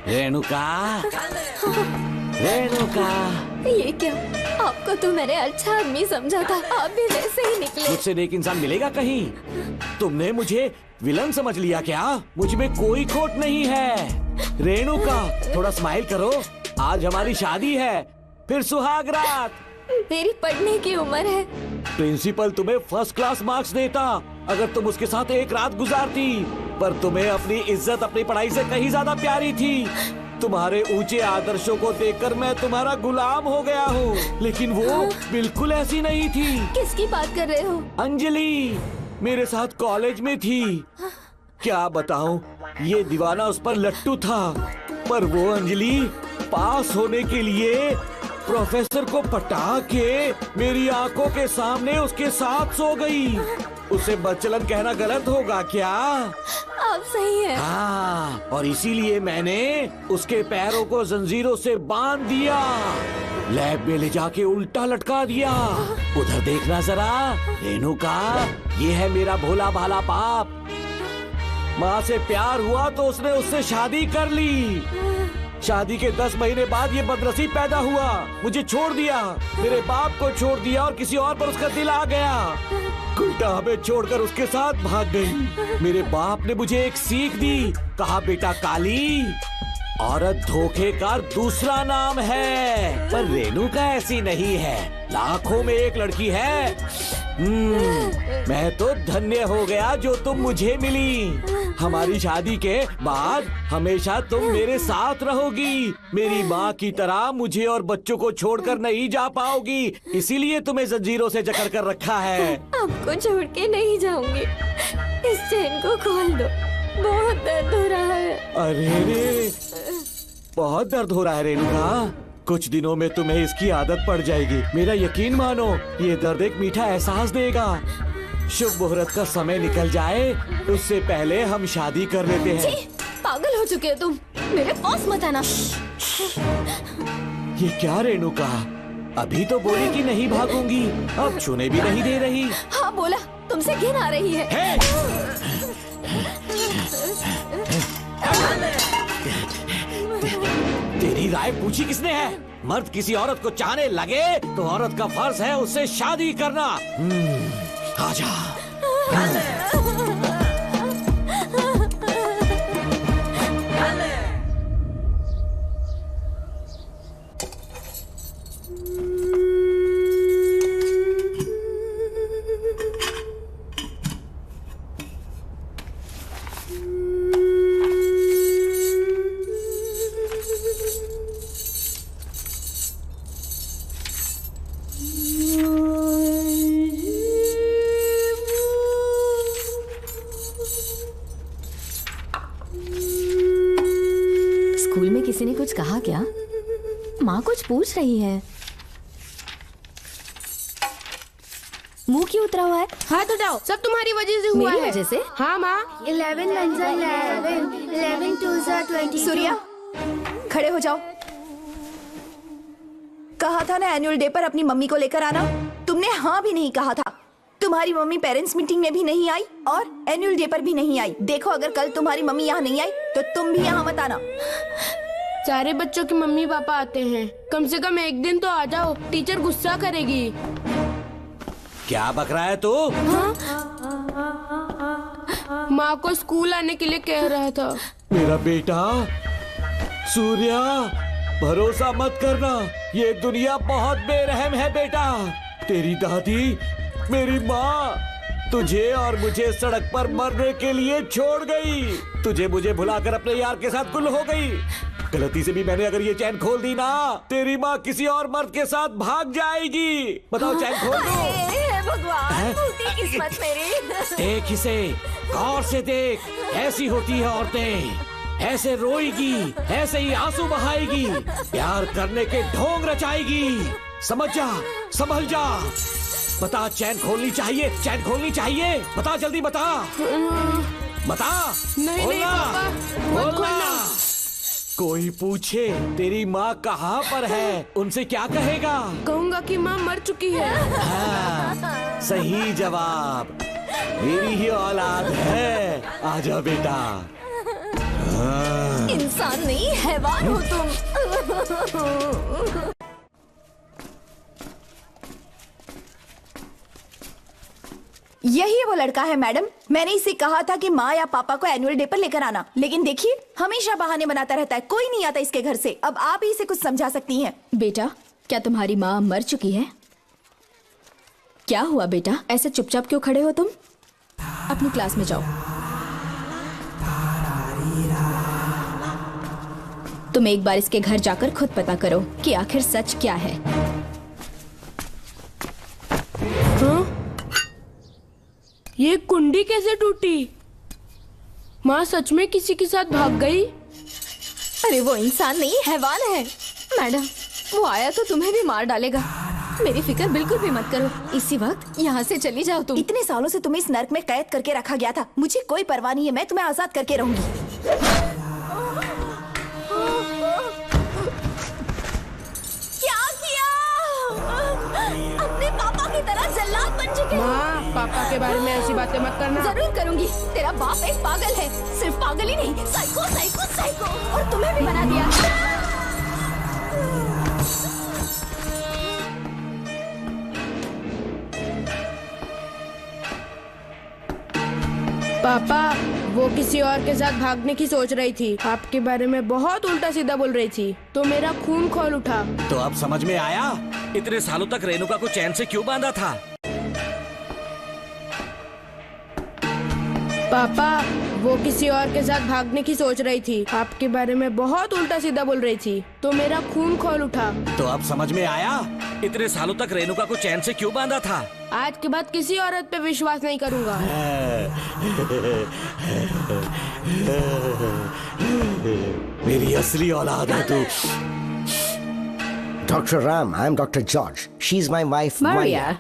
Renuka, Renuka. ये क्या? आपको तो मैंने अच्छा आदमी समझा था, आप भी वैसे ही निकले। मुझसे नेक इंसान मिलेगा कहीं? तुमने मुझे विलन समझ लिया क्या? मुझ में कोई खोट नहीं है। रेणुका थोड़ा स्माइल करो। आज हमारी शादी है, फिर सुहाग रात। मेरी पढ़ने की उम्र है। प्रिंसिपल तुम्हें फर्स्ट क्लास मार्क्स देता अगर तुम उसके साथ एक रात गुजारती, पर तुम्हें अपनी इज्जत अपनी पढ़ाई से कहीं ज्यादा प्यारी थी। तुम्हारे ऊंचे आदर्शों को देखकर मैं तुम्हारा गुलाम हो गया हूँ, लेकिन वो बिल्कुल ऐसी नहीं थी। किसकी बात कर रहे हो? अंजलि मेरे साथ कॉलेज में थी। क्या बताऊं, ये दीवाना उस पर लट्टू था, पर वो अंजलि पास होने के लिए प्रोफेसर को पटा के मेरी आंखों के सामने उसके साथ सो गई। उसे बदचलन कहना गलत होगा क्या? आप सही हैं। हाँ, और इसीलिए मैंने उसके पैरों को जंजीरों से बांध दिया, लैब में ले जाके उल्टा लटका दिया। उधर देखना जरा रेणुका, ये है मेरा भोला भाला बाप। माँ से प्यार हुआ तो उसने उससे शादी कर ली। शादी के 10 महीने बाद ये बदनसीब पैदा हुआ, मुझे छोड़ दिया, मेरे बाप को छोड़ दिया और किसी और पर उसका दिल आ गया। उल्टा हमें छोड़कर उसके साथ भाग गई। मेरे बाप ने मुझे एक सीख दी, कहा बेटा काली, औरत धोखे का दूसरा नाम है, पर रेणुका ऐसी नहीं है। लाखों में एक लड़की है। मैं तो धन्य हो गया जो तुम मुझे मिली। हमारी शादी के बाद हमेशा तुम मेरे साथ रहोगी। मेरी माँ की तरह मुझे और बच्चों को छोड़कर नहीं जा पाओगी, इसीलिए तुम्हें जंजीरों से जकड़ कर रखा है। आपको छोड़ के नहीं जाऊंगी। इस चेन को खोल दो, बहुत दर्द हो रहा है। अरे रे, बहुत दर्द हो रहा है रेणुका। कुछ दिनों में तुम्हें इसकी आदत पड़ जाएगी। मेरा यकीन मानो, ये दर्द एक मीठा एहसास देगा। शुभ मुहूर्त का समय निकल जाए उससे पहले हम शादी कर लेते हैं। पागल हो चुके हो तुम, मेरे पास मत आना। ये क्या रेणुका, अभी तो बोली कि नहीं भागूंगी, अब छूने भी नहीं दे रही। हाँ बोला, तुमसे घिन आ रही है। तेरी राय पूछी किसने है? मर्द किसी औरत को चाहने लगे तो औरत का फर्ज है उससे शादी करना। आजा। स्कूल में किसी ने कुछ कहा क्या? माँ कुछ पूछ रही है। मुंह क्यों उतरा हुआ है? हाथ उठाओ, सब तुम्हारी वजह से हुआ है। मेरी वजह से? हाँ माँ। 11 1 11 11 2 22। सूर्या, खड़े हो जाओ। कहा था ना एनुअल डे पर अपनी मम्मी को लेकर आना, तुमने हाँ भी नहीं कहा था। तुम्हारी मम्मी पेरेंट्स मीटिंग में भी नहीं आई और एनुअल डे पर भी नहीं आई। देखो, अगर कल तुम्हारी मम्मी यहाँ नहीं आई तो तुम भी यहाँ मत आना। सारे बच्चों की मम्मी पापा आते हैं, कम से कम एक दिन तो आ जाओ, टीचर गुस्सा करेगी। क्या बक रहा है तू? माँ को स्कूल आने के लिए कह रहा था। मेरा बेटा सूर्या, भरोसा मत करना, ये दुनिया बहुत बेरहम है बेटा। तेरी दादी, मेरी माँ तुझे और मुझे सड़क पर मरने के लिए छोड़ गई। तुझे मुझे भुलाकर अपने यार के साथ गुल हो गई। गलती से भी मैंने अगर ये चैन खोल दी ना, तेरी माँ किसी और मर्द के साथ भाग जाएगी। बताओ, चैन खोल दो। भगवान, टूटी किस्मत मेरी। देख इसे, गौर से देख, ऐसी होती है औरतें। ऐसे रोएगी, ऐसे ही आंसू बहाएगी, प्यार करने के ढोंग रचाएगी। समझ जा, संभल जा। बता, चैन खोलनी चाहिए, चैन खोलनी चाहिए। बता, जल्दी बता। बता। नहीं नहीं पापा, मत खोलना। कोई पूछे तेरी माँ कहाँ पर है, उनसे क्या कहेगा? कहूँगा कि माँ मर चुकी है। हाँ, सही जवाब। मेरी ही औलाद है। आजा बेटा। इंसान नहीं, हैवान हो तुम। यही वो लड़का है मैडम। मैंने इसे कहा था कि माँ या पापा को एनुअल डे पर लेकर आना, लेकिन देखिए हमेशा बहाने बनाता रहता है। कोई नहीं आता इसके घर से। अब आप ही इसे कुछ समझा सकती हैं। बेटा, क्या तुम्हारी माँ मर चुकी है? क्या हुआ बेटा, ऐसे चुपचाप क्यों खड़े हो तुम? अपनी क्लास में जाओ। तुम एक बार इसके घर जाकर खुद पता करो कि आखिर सच क्या है। हाँ? ये कुंडी कैसे टूटी? माँ सच में किसी के साथ भाग गई? अरे वो इंसान नहीं, हैवान है। मैडम, वो आया तो तुम्हें भी मार डालेगा। मेरी फिक्र बिल्कुल भी मत करो। इसी वक्त यहाँ से चली जाओ तुम। इतने सालों से तुम्हें इस नर्क में कैद करके रखा गया था। मुझे कोई परवाह नहीं है, मैं तुम्हें आजाद करके रहूंगी। अपने पापा की तरह जल्लाद बन चुके हो। माँ, पापा के बारे में ऐसी बातें मत करना। जरूर करूंगी। तेरा बाप एक पागल है, सिर्फ पागल ही नहीं, साइको साइको साइको। और तुम्हें भी बना दिया। पापा, वो किसी और के साथ भागने की सोच रही थी, आपके बारे में बहुत उल्टा सीधा बोल रही थी, तो मेरा खून खौल उठा। तो अब समझ में आया इतने सालों तक रेणुका को चैन से क्यों बांधा था। पापा, वो किसी और के साथ भागने की सोच रही थी, आपके बारे में बहुत उल्टा सीधा बोल रही थी, तो मेरा खून खौल उठा। तो अब समझ में आया इतने सालों तक रेणुका को चैन से क्यों बांधा था। आज के बाद किसी औरत पे विश्वास नहीं करूंगा। मेरी असली औलाद है तू। Doctor Ram, I am doctor George, she is my wife Maria.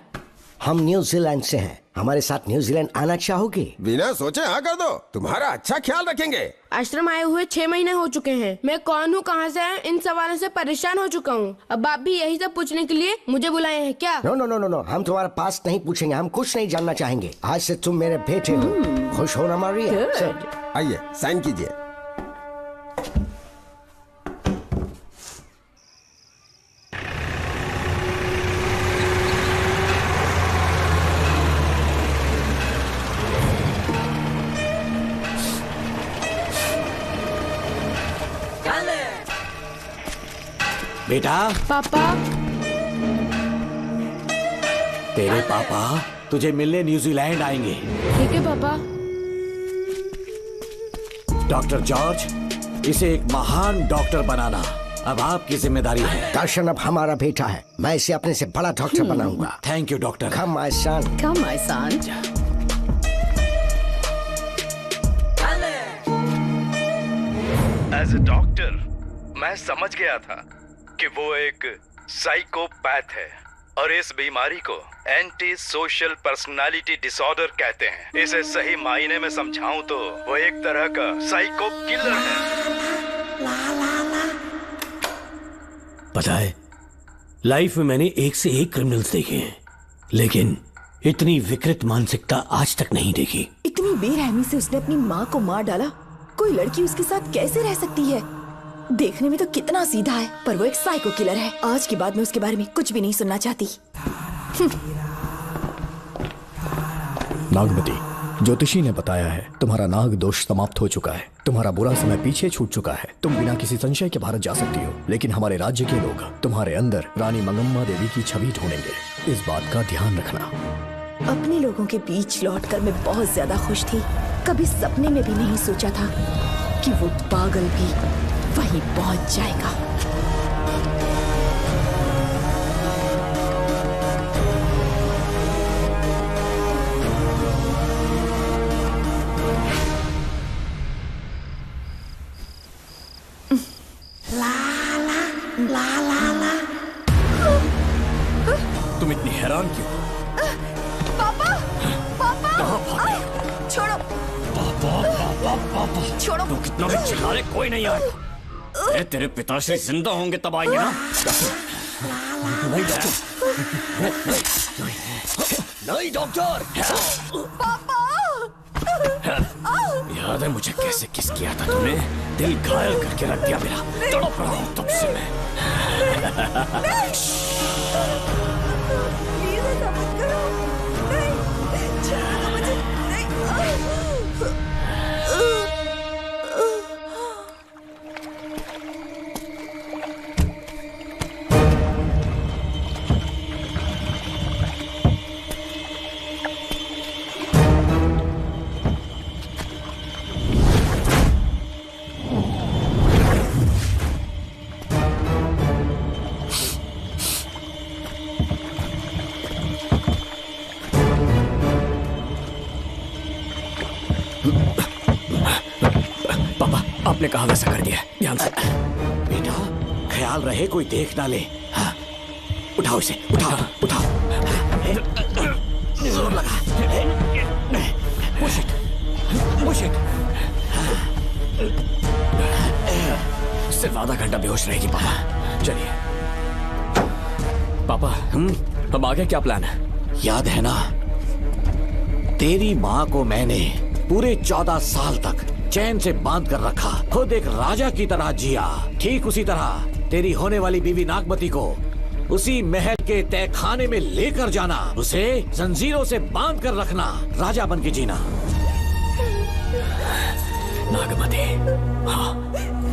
हम न्यूजीलैंड से हैं, हमारे साथ न्यूजीलैंड आना चाहोगे? बिना सोचे हाँ कर दो, तुम्हारा अच्छा ख्याल रखेंगे। आश्रम आए हुए 6 महीने हो चुके हैं। मैं कौन हूँ, कहाँ से आया, इन सवालों से परेशान हो चुका हूँ। अब आप भी यही सब पूछने के लिए मुझे बुलाए हैं क्या? No no no no no, हम तुम्हारा पास नहीं पूछेंगे, हम कुछ नहीं जानना चाहेंगे। आज से तुम मेरे बेटे हो। खुश हो ना मारिया? आइए साइन कीजिए। बेटा। पापा। तेरे पापा तुझे मिलने न्यूजीलैंड आएंगे। ठीक है पापा। डॉक्टर जॉर्ज, इसे एक महान डॉक्टर बनाना अब आपकी जिम्मेदारी है। दर्शन अब हमारा बेटा है, मैं इसे अपने से बड़ा डॉक्टर बनाऊंगा। Thank you doctor. Come my son. Come my son. As a doctor मैं समझ गया था कि वो एक साइकोपैथ है और इस बीमारी को एंटी सोशल पर्सनालिटी डिसऑर्डर कहते हैं। इसे सही मायने में समझाऊं तो वो एक तरह का साइको किलर है। पता है, लाइफ में मैंने एक से एक क्रिमिनल्स देखे हैं, लेकिन इतनी विकृत मानसिकता आज तक नहीं देखी। इतनी बेरहमी से उसने अपनी माँ को मार डाला। कोई लड़की उसके साथ कैसे रह सकती है? देखने में तो कितना सीधा है, पर वो एक साइको किलर है। आज के बाद मैं उसके बारे में कुछ भी नहीं सुनना चाहती। नागमती, ज्योतिषी ने बताया है तुम्हारा नाग दोष समाप्त हो चुका है, तुम्हारा बुरा समय पीछे छूट चुका है, तुम बिना किसी संशय के भारत जा सकती हो। लेकिन हमारे राज्य के लोग तुम्हारे अंदर रानी मंगम्मा देवी की छवि ढूंढेंगे, इस बात का ध्यान रखना। अपने लोगों के बीच लौटकर मैं बहुत ज्यादा खुश थी। कभी सपने में भी नहीं सोचा था कि वो पागल भी वहीं पहुंच जाएगा। तुम इतनी हैरान क्यों? पापा, पापा, छोड़ो, छोड़ो। तू कितना भी चिल्ला ले, कोई नहीं आएगा। तेरे पिताश्री जिंदा होंगे तब आएंगे ना। नहीं डॉक्टर। पापा, याद है मुझे कैसे किस किया था तुमने? दिल घायल करके रख दिया मेरा। तड़प रहा हूं तब से मैं। प्लीज ऐसा मत करो। नहीं, छोड़ो मुझे। आपने कहा वैसा कर दिया, ध्यान से। बेटा ख्याल रहे कोई देख ना ले। हाँ। उठाओ इसे, उठाओ उठाओ। जोर लगा। Push it, push it. सिर्फ आधा घंटा बेहोश रहेगी पापा। चलिए पापा, अब आगे क्या प्लान है? याद है ना, तेरी माँ को मैंने पूरे 14 साल तक चैन से बांध कर रखा, खुद एक राजा की तरह जिया। ठीक उसी तरह तेरी होने वाली बीवी नागमती को उसी महल के तहखाने में लेकर जाना, उसे जंजीरों से बांध कर रखना, राजा बन के जीना। नागमती, हाँ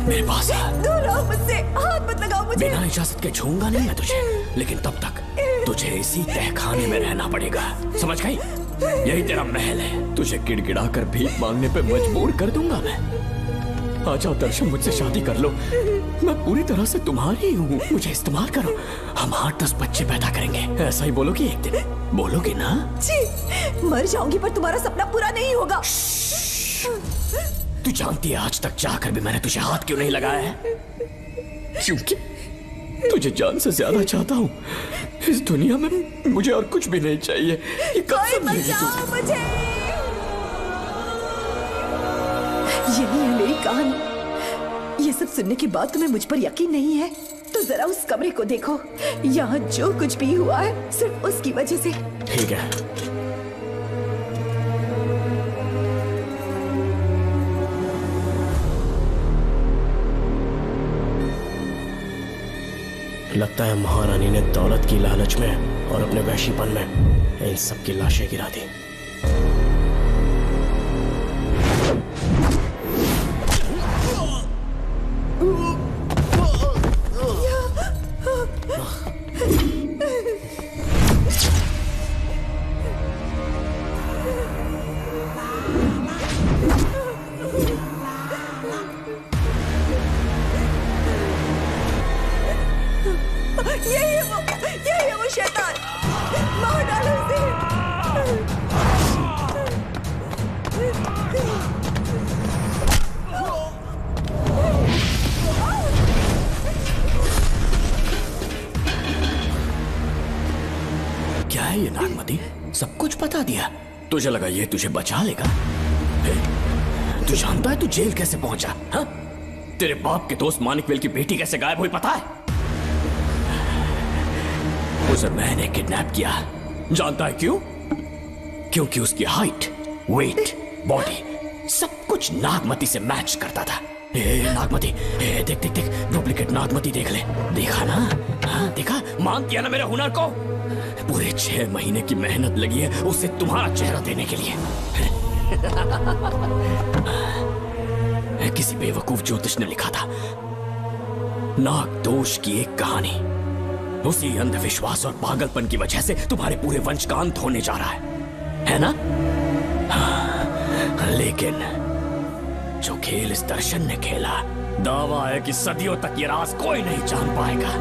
मेरे पास है। दूर रहो मुझसे, हाथ मत लगाओ मुझे। बिना इजाजत के छूंगा नहीं मैं तुझे, लेकिन तब तक तुझे इसी तहखाने में रहना पड़ेगा, समझ गई? यही तेरा महल है। तुझे गिड़गिड़ा कर भीख मांगने पे मजबूर कर दूंगा मैं। आ जाओ दर्शन, मुझसे शादी कर लो। मैं पूरी तरह से तुम्हारी हूँ, मुझे इस्तेमाल करो। हम 8-10 बच्चे पैदा करेंगे। ऐसा ही बोलोगी एक दिन? बोलोगी ना? जी, मर जाऊंगी पर तुम्हारा सपना पूरा नहीं होगा। तू जानती है आज तक जाकर भी मैंने तुझे हाथ क्यों नहीं लगाया है? क्योंकि तुझे जान से ज्यादा चाहता हूँ। इस दुनिया में मुझे और कुछ भी नहीं चाहिए। ये कसम है मुझे। यही है मेरी कहानी। ये सब सुनने के बाद तुम्हें मुझ पर यकीन नहीं है तो जरा उस कमरे को देखो। यहाँ जो कुछ भी हुआ है सिर्फ उसकी वजह से। ठीक है, लगता है महारानी ने दौलत की लालच में और अपने वैशीपन में इन सब की लाशें गिरा दी। यही है वो शैतान। मार डालो उसे। क्या है ये नागमती? सब कुछ बता दिया। तुझे लगा ये तुझे बचा लेगा? तू जानता है तू जेल कैसे पहुंचा? हाँ? तेरे बाप के दोस्त मानिकवेल की बेटी कैसे गायब हुई पता है? उसे मैंने किडनैप किया। जानता है क्यों? क्योंकि उसकी हाइट, वेट, बॉडी सब कुछ नागमती से मैच करता था। नागमती, देख देख देख, डुप्लीकेट नागमती देख ले। देखा ना? हाँ देखा? मान दिया ना मेरे हुनर को? पूरे 6 महीने की मेहनत लगी है उसे तुम्हारा चेहरा देने के लिए। किसी बेवकूफ ज्योतिष ने लिखा था नाग दोष की एक कहानी। उसी अंधविश्वास और पागलपन की वजह से तुम्हारे पूरे वंश का अंत होने जा रहा है ना? हाँ, लेकिन जो खेल इस दर्शन ने खेला, दावा है कि सदियों तक ये राज कोई नहीं जान पाएगा।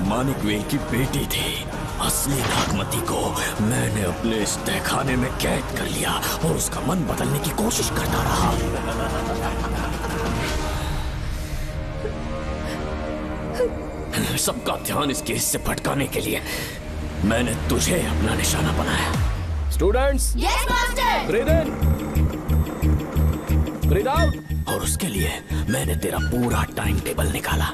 मानिकवेल की बेटी थी। असली नागमती को मैंने अपने इस तहखाने में कैद कर लिया और उसका मन बदलने की कोशिश करता रहा। सबका ध्यान इस केस से भटकाने के लिए मैंने तुझे अपना निशाना बनाया। Students, yes master. ब्रीथ इन, ब्रीथ आउट। और उसके लिए मैंने तेरा पूरा टाइम टेबल निकाला।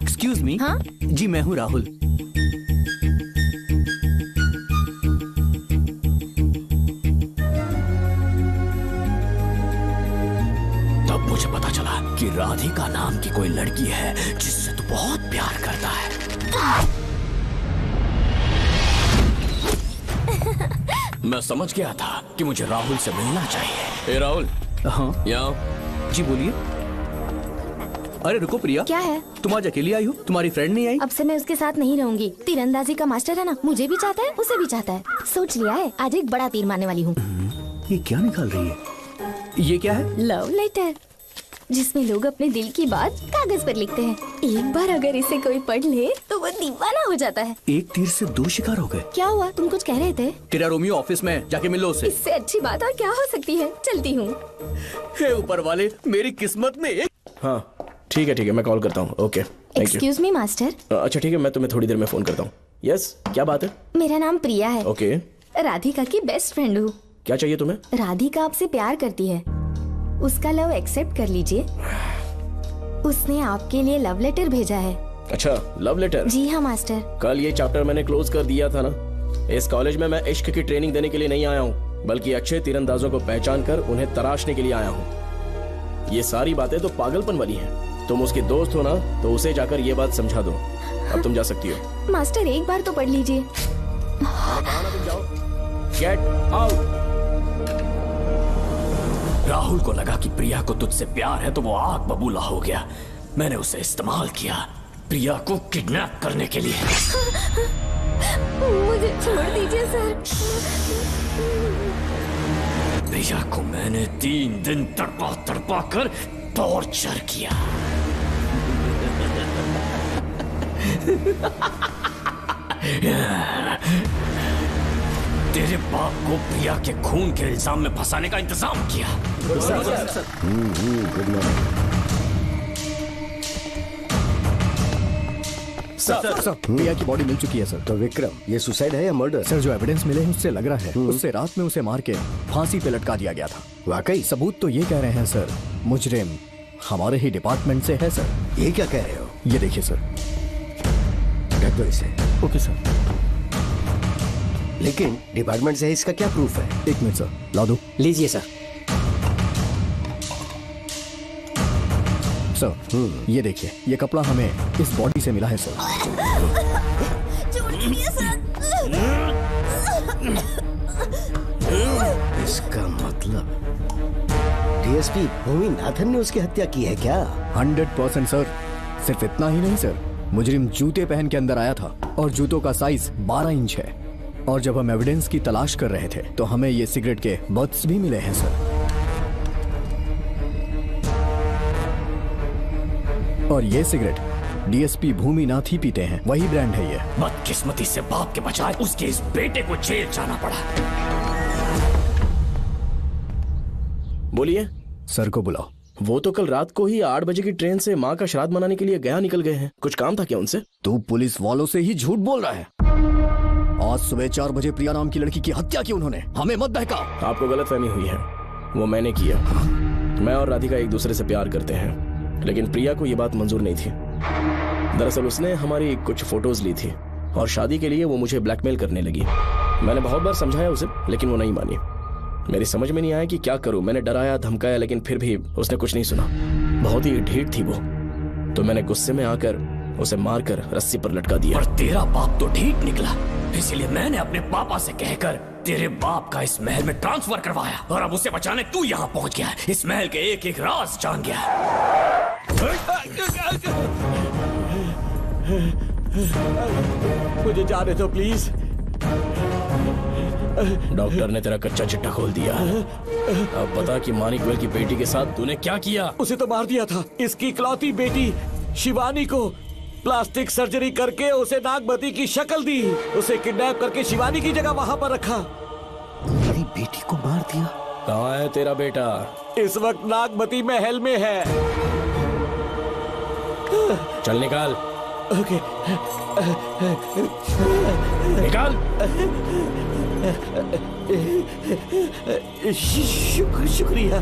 Excuse me. हाँ? जी मैं हूँ राहुल। तब मुझे पता चला कि राधिका नाम की कोई लड़की है जिससे तू बहुत प्यार करता है। मैं समझ गया था कि मुझे राहुल से मिलना चाहिए। राहुल। हाँ यहाँ। जी बोलिए। अरे रुको प्रिया। क्या है? तुम आज अकेली आई हो? तुम्हारी फ्रेंड नहीं आई? अब से मैं उसके साथ नहीं रहूंगी। तीरंदाजी का मास्टर है ना, मुझे भी चाहता है उसे भी चाहता है। सोच लिया है, आज एक बड़ा तीर मारने वाली हूँ। ये क्या निकाल रही है? ये क्या है? Love letter. जिसमें लोग अपने दिल की बात कागज पर लिखते हैं। एक बार अगर इसे कोई पढ़ ले तो वो दीवाना हो जाता है। एक तीर से दो शिकार हो गए। क्या हुआ, तुम कुछ कह रहे थे? तेरा रोमियो ऑफिस में, जाके मिल लो उससे। इससे अच्छी बात और क्या हो सकती है। चलती हूँ। हे ऊपर वाले, मेरी किस्मत में एक... हाँ ठीक है, मैं कॉल करता हूँ। Okay excuse me master. अच्छा ठीक है, मैं तुम्हें थोड़ी देर में फोन करता हूँ। यस, क्या बात है? मेरा नाम प्रिया है। ओके। राधिका की बेस्ट फ्रेंड हूँ। क्या चाहिए तुम्हें? राधिका आपसे प्यार करती है, उसका लव एक्सेप्ट कर लीजिए। उसने आपके लिए लव लेटर भेजा है। अच्छा, लव लेटर? जी हाँ मास्टर। कल ये चैप्टर मैंने क्लोज कर दिया था ना। इस कॉलेज में मैं इश्क की ट्रेनिंग देने के लिए नहीं आया हूँ, बल्कि अच्छे तीरंदाजों को पहचान कर उन्हें तराशने के लिए आया हूँ। ये सारी बातें तो पागलपन वाली हैं। तुम उसकी दोस्त हो ना, तो उसे जाकर ये बात समझा दो। अब तुम जा सकती हो। मास्टर एक बार तो पढ़ लीजिए। Get out. राहुल को लगा कि प्रिया को तुझसे प्यार है तो वो आग बबूला हो गया। मैंने उसे इस्तेमाल किया प्रिया को किडनैप करने के लिए। मुझे छोड़ दीजिए सर। प्रिया को मैंने 3 दिन तड़पा कर टॉर्चर किया। तेरे बाप को प्रिया के खून के इल्जाम में फंसाने का इंतजाम किया। सर, प्रिया की बॉडी मिल चुकी है सर। तो विक्रम, ये सुसाइड है या मर्डर? सर, जो एविडेंस मिले हैं उससे लग रहा है उससे रात में उसे मार के फांसी पे लटका दिया गया था। वाकई? सबूत तो ये कह रहे हैं सर, मुजरिम हमारे ही डिपार्टमेंट से है सर। ये क्या कह रहे हो? ये देखिए सर। रख दो इसे। Okay sir. लेकिन डिपार्टमेंट से है, इसका क्या प्रूफ है? एक मिनट सर, ला दो। लीजिए सर। सर, ये देखिए, ये कपड़ा हमें इस बॉडी से मिला है सर। इसका मतलब डीएसपी भूमिनाथन ने उसकी हत्या की है क्या? 100% सर। सिर्फ इतना ही नहीं सर, मुजरिम जूते पहन के अंदर आया था और जूतों का साइज 12 इंच है। और जब हम एविडेंस की तलाश कर रहे थे तो हमें ये सिगरेट के बट्स भी मिले हैं सर। और ये सिगरेट डीएसपी भूमिनाथ ही पीते हैं, वही ब्रांड है ये। बदकिस्मती से बाप के बजाय उसके इस बेटे को जेल जाना पड़ा। बोलिए। सर को बुलाओ। वो तो कल रात को ही 8 बजे की ट्रेन से माँ का श्राद्ध मनाने के लिए गया निकल गए हैं। कुछ काम था क्या उनसे? तू पुलिस वालों से ही झूठ बोल रहा है। आज सुबह 4 बजे प्रिया नाम की लड़की की हत्या की उन्होंने, हमें मत बहका। आपको गलतफहमी हुई है, वो मैंने किया। मैं और राधिका एक दूसरे से प्यार करते हैं, लेकिन प्रिया को ये बात मंजूर नहीं थी। दरअसल उसने हमारी कुछ फोटोज ली थी और शादी के लिए वो मुझे ब्लैकमेल करने लगी। मैंने बहुत बार समझाया उसे, लेकिन वो नहीं मानी। मेरी समझ में नहीं आया कि क्या करूं। मैंने डराया धमकाया, लेकिन फिर भी उसने कुछ नहीं सुना। बहुत ही ढीठ थी वो, तो मैंने गुस्से में आकर उसे मारकर रस्सी पर लटका दिया। और तेरा बाप तो ठीक निकला, इसलिए मैंने अपने पापा से कहकर तेरे बाप का इस महल में ट्रांसफर करवाया। और अब उसे बचाने तू यहाँ पहुँच गया, इस महल के एक एक राज जान गया। मुझे जाने दो प्लीज। डॉक्टर ने तेरा कच्चा चिट्ठा खोल दिया। अब बता कि मानिकवेल की बेटी के साथ तूने क्या किया? उसे तो मार दिया था। इसकी इकलौती बेटी शिवानी को प्लास्टिक सर्जरी करके उसे नागमती की शक्ल दी। उसे किडनैप करके शिवानी की जगह वहां पर रखा। मेरी बेटी को मार दिया? कहाँ है तेरा बेटा? इस वक्त नागमती महल में है। चल निकाल। ओके। निकाल। शुक्रिया।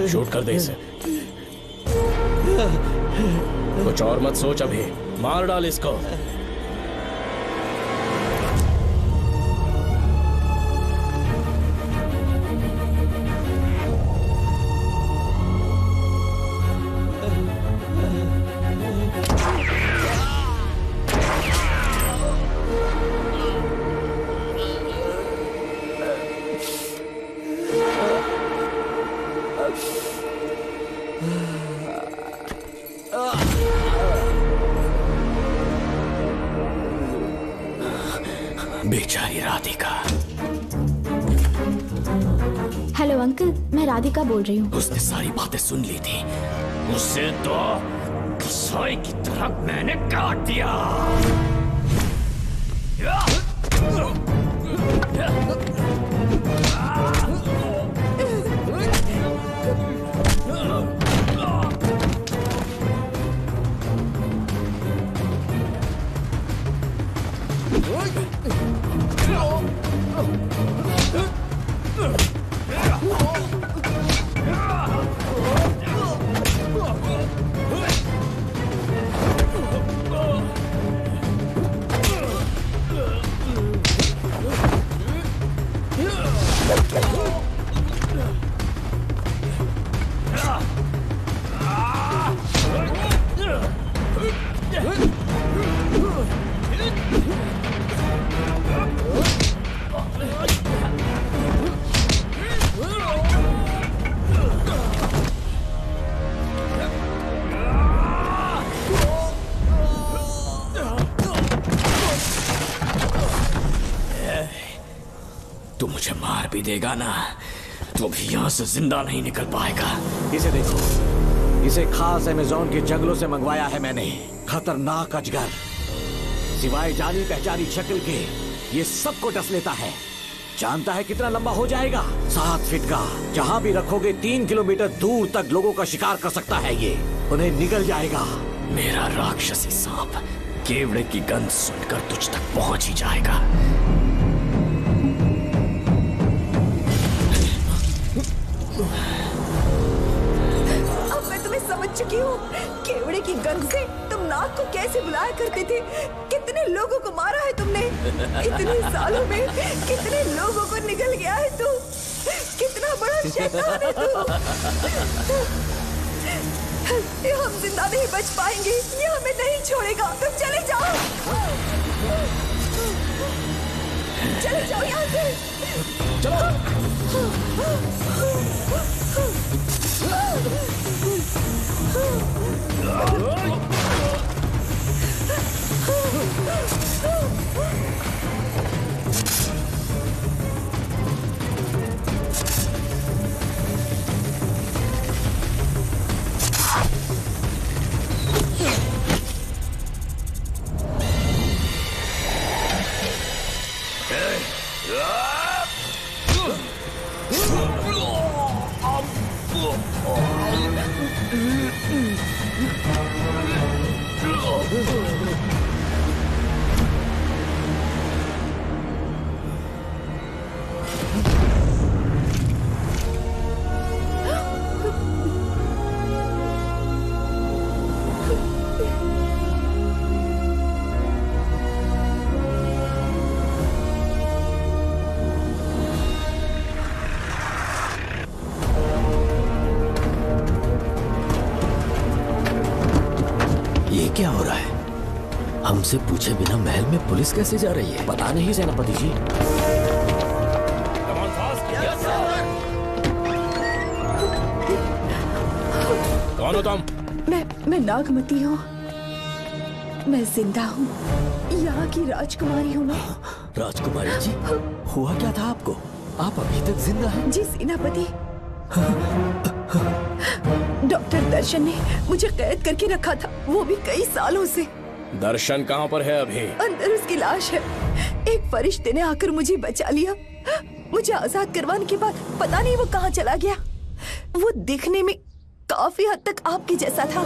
शूट कर दे इसे। कुछ और मत सोच, अभी मार डाल इसको। बेचारी राधिका। हेलो अंकल, मैं राधिका बोल रही हूँ। उसने सारी बातें सुन ली थी। उसे तो कसाई की तरह मैंने काट दिया। तू मुझे मार भी देगा ना, तो भी यहाँ से जिंदा नहीं निकल पाएगा। इसे देखो, इसे खास अमेज़न के जंगलों से मंगवाया है मैंने। खतरनाक अजगर, सिवाय जानी पहचानी शक्ल के ये सबको डस लेता है। जानता है कितना लंबा हो जाएगा? 7 फीट का। जहाँ भी रखोगे 3 किलोमीटर दूर तक लोगों का शिकार कर सकता है ये। उन्हें निगल जाएगा। मेरा राक्षसी सांप केवड़े की गंध सुनकर तुझ तक पहुंच ही जाएगा। अब मैं तुम्हें समझ चुकी हूँ। केवड़े की गंध से तुम नाग को कैसे बुलाया करते थे। कितने लोगों को मारा है तुमने। इतने सालों में कितने लोगों को निगल गया है तू। कितना बड़ा शैतान है तू। हम जिंदा नहीं बच पाएंगे। ये हमें नहीं छोड़ेगा। तुम चले जाओ, चले जाओ यहाँ से। क्या हो रहा है? हमसे पूछे बिना महल में पुलिस कैसे जा रही है? पता नहीं सेनापति जी। कौन हो तुम? मैं नागमती हूँ। मैं जिंदा हूँ। यहाँ की राजकुमारी हूँ मैं। राजकुमारी जी, हुआ क्या था आपको? आप अभी तक जिंदा हैं? जी सेनापति। डॉक्टर दर्शन ने मुझे कैद करके रखा था, वो भी कई सालों से। दर्शन कहाँ पर है अभी? अंदर उसकी लाश है। एक फरिश्ते ने आकर मुझे बचा लिया। मुझे आजाद करवाने के बाद पता नहीं वो कहाँ चला गया। वो दिखने में काफी हद तक आपके जैसा था।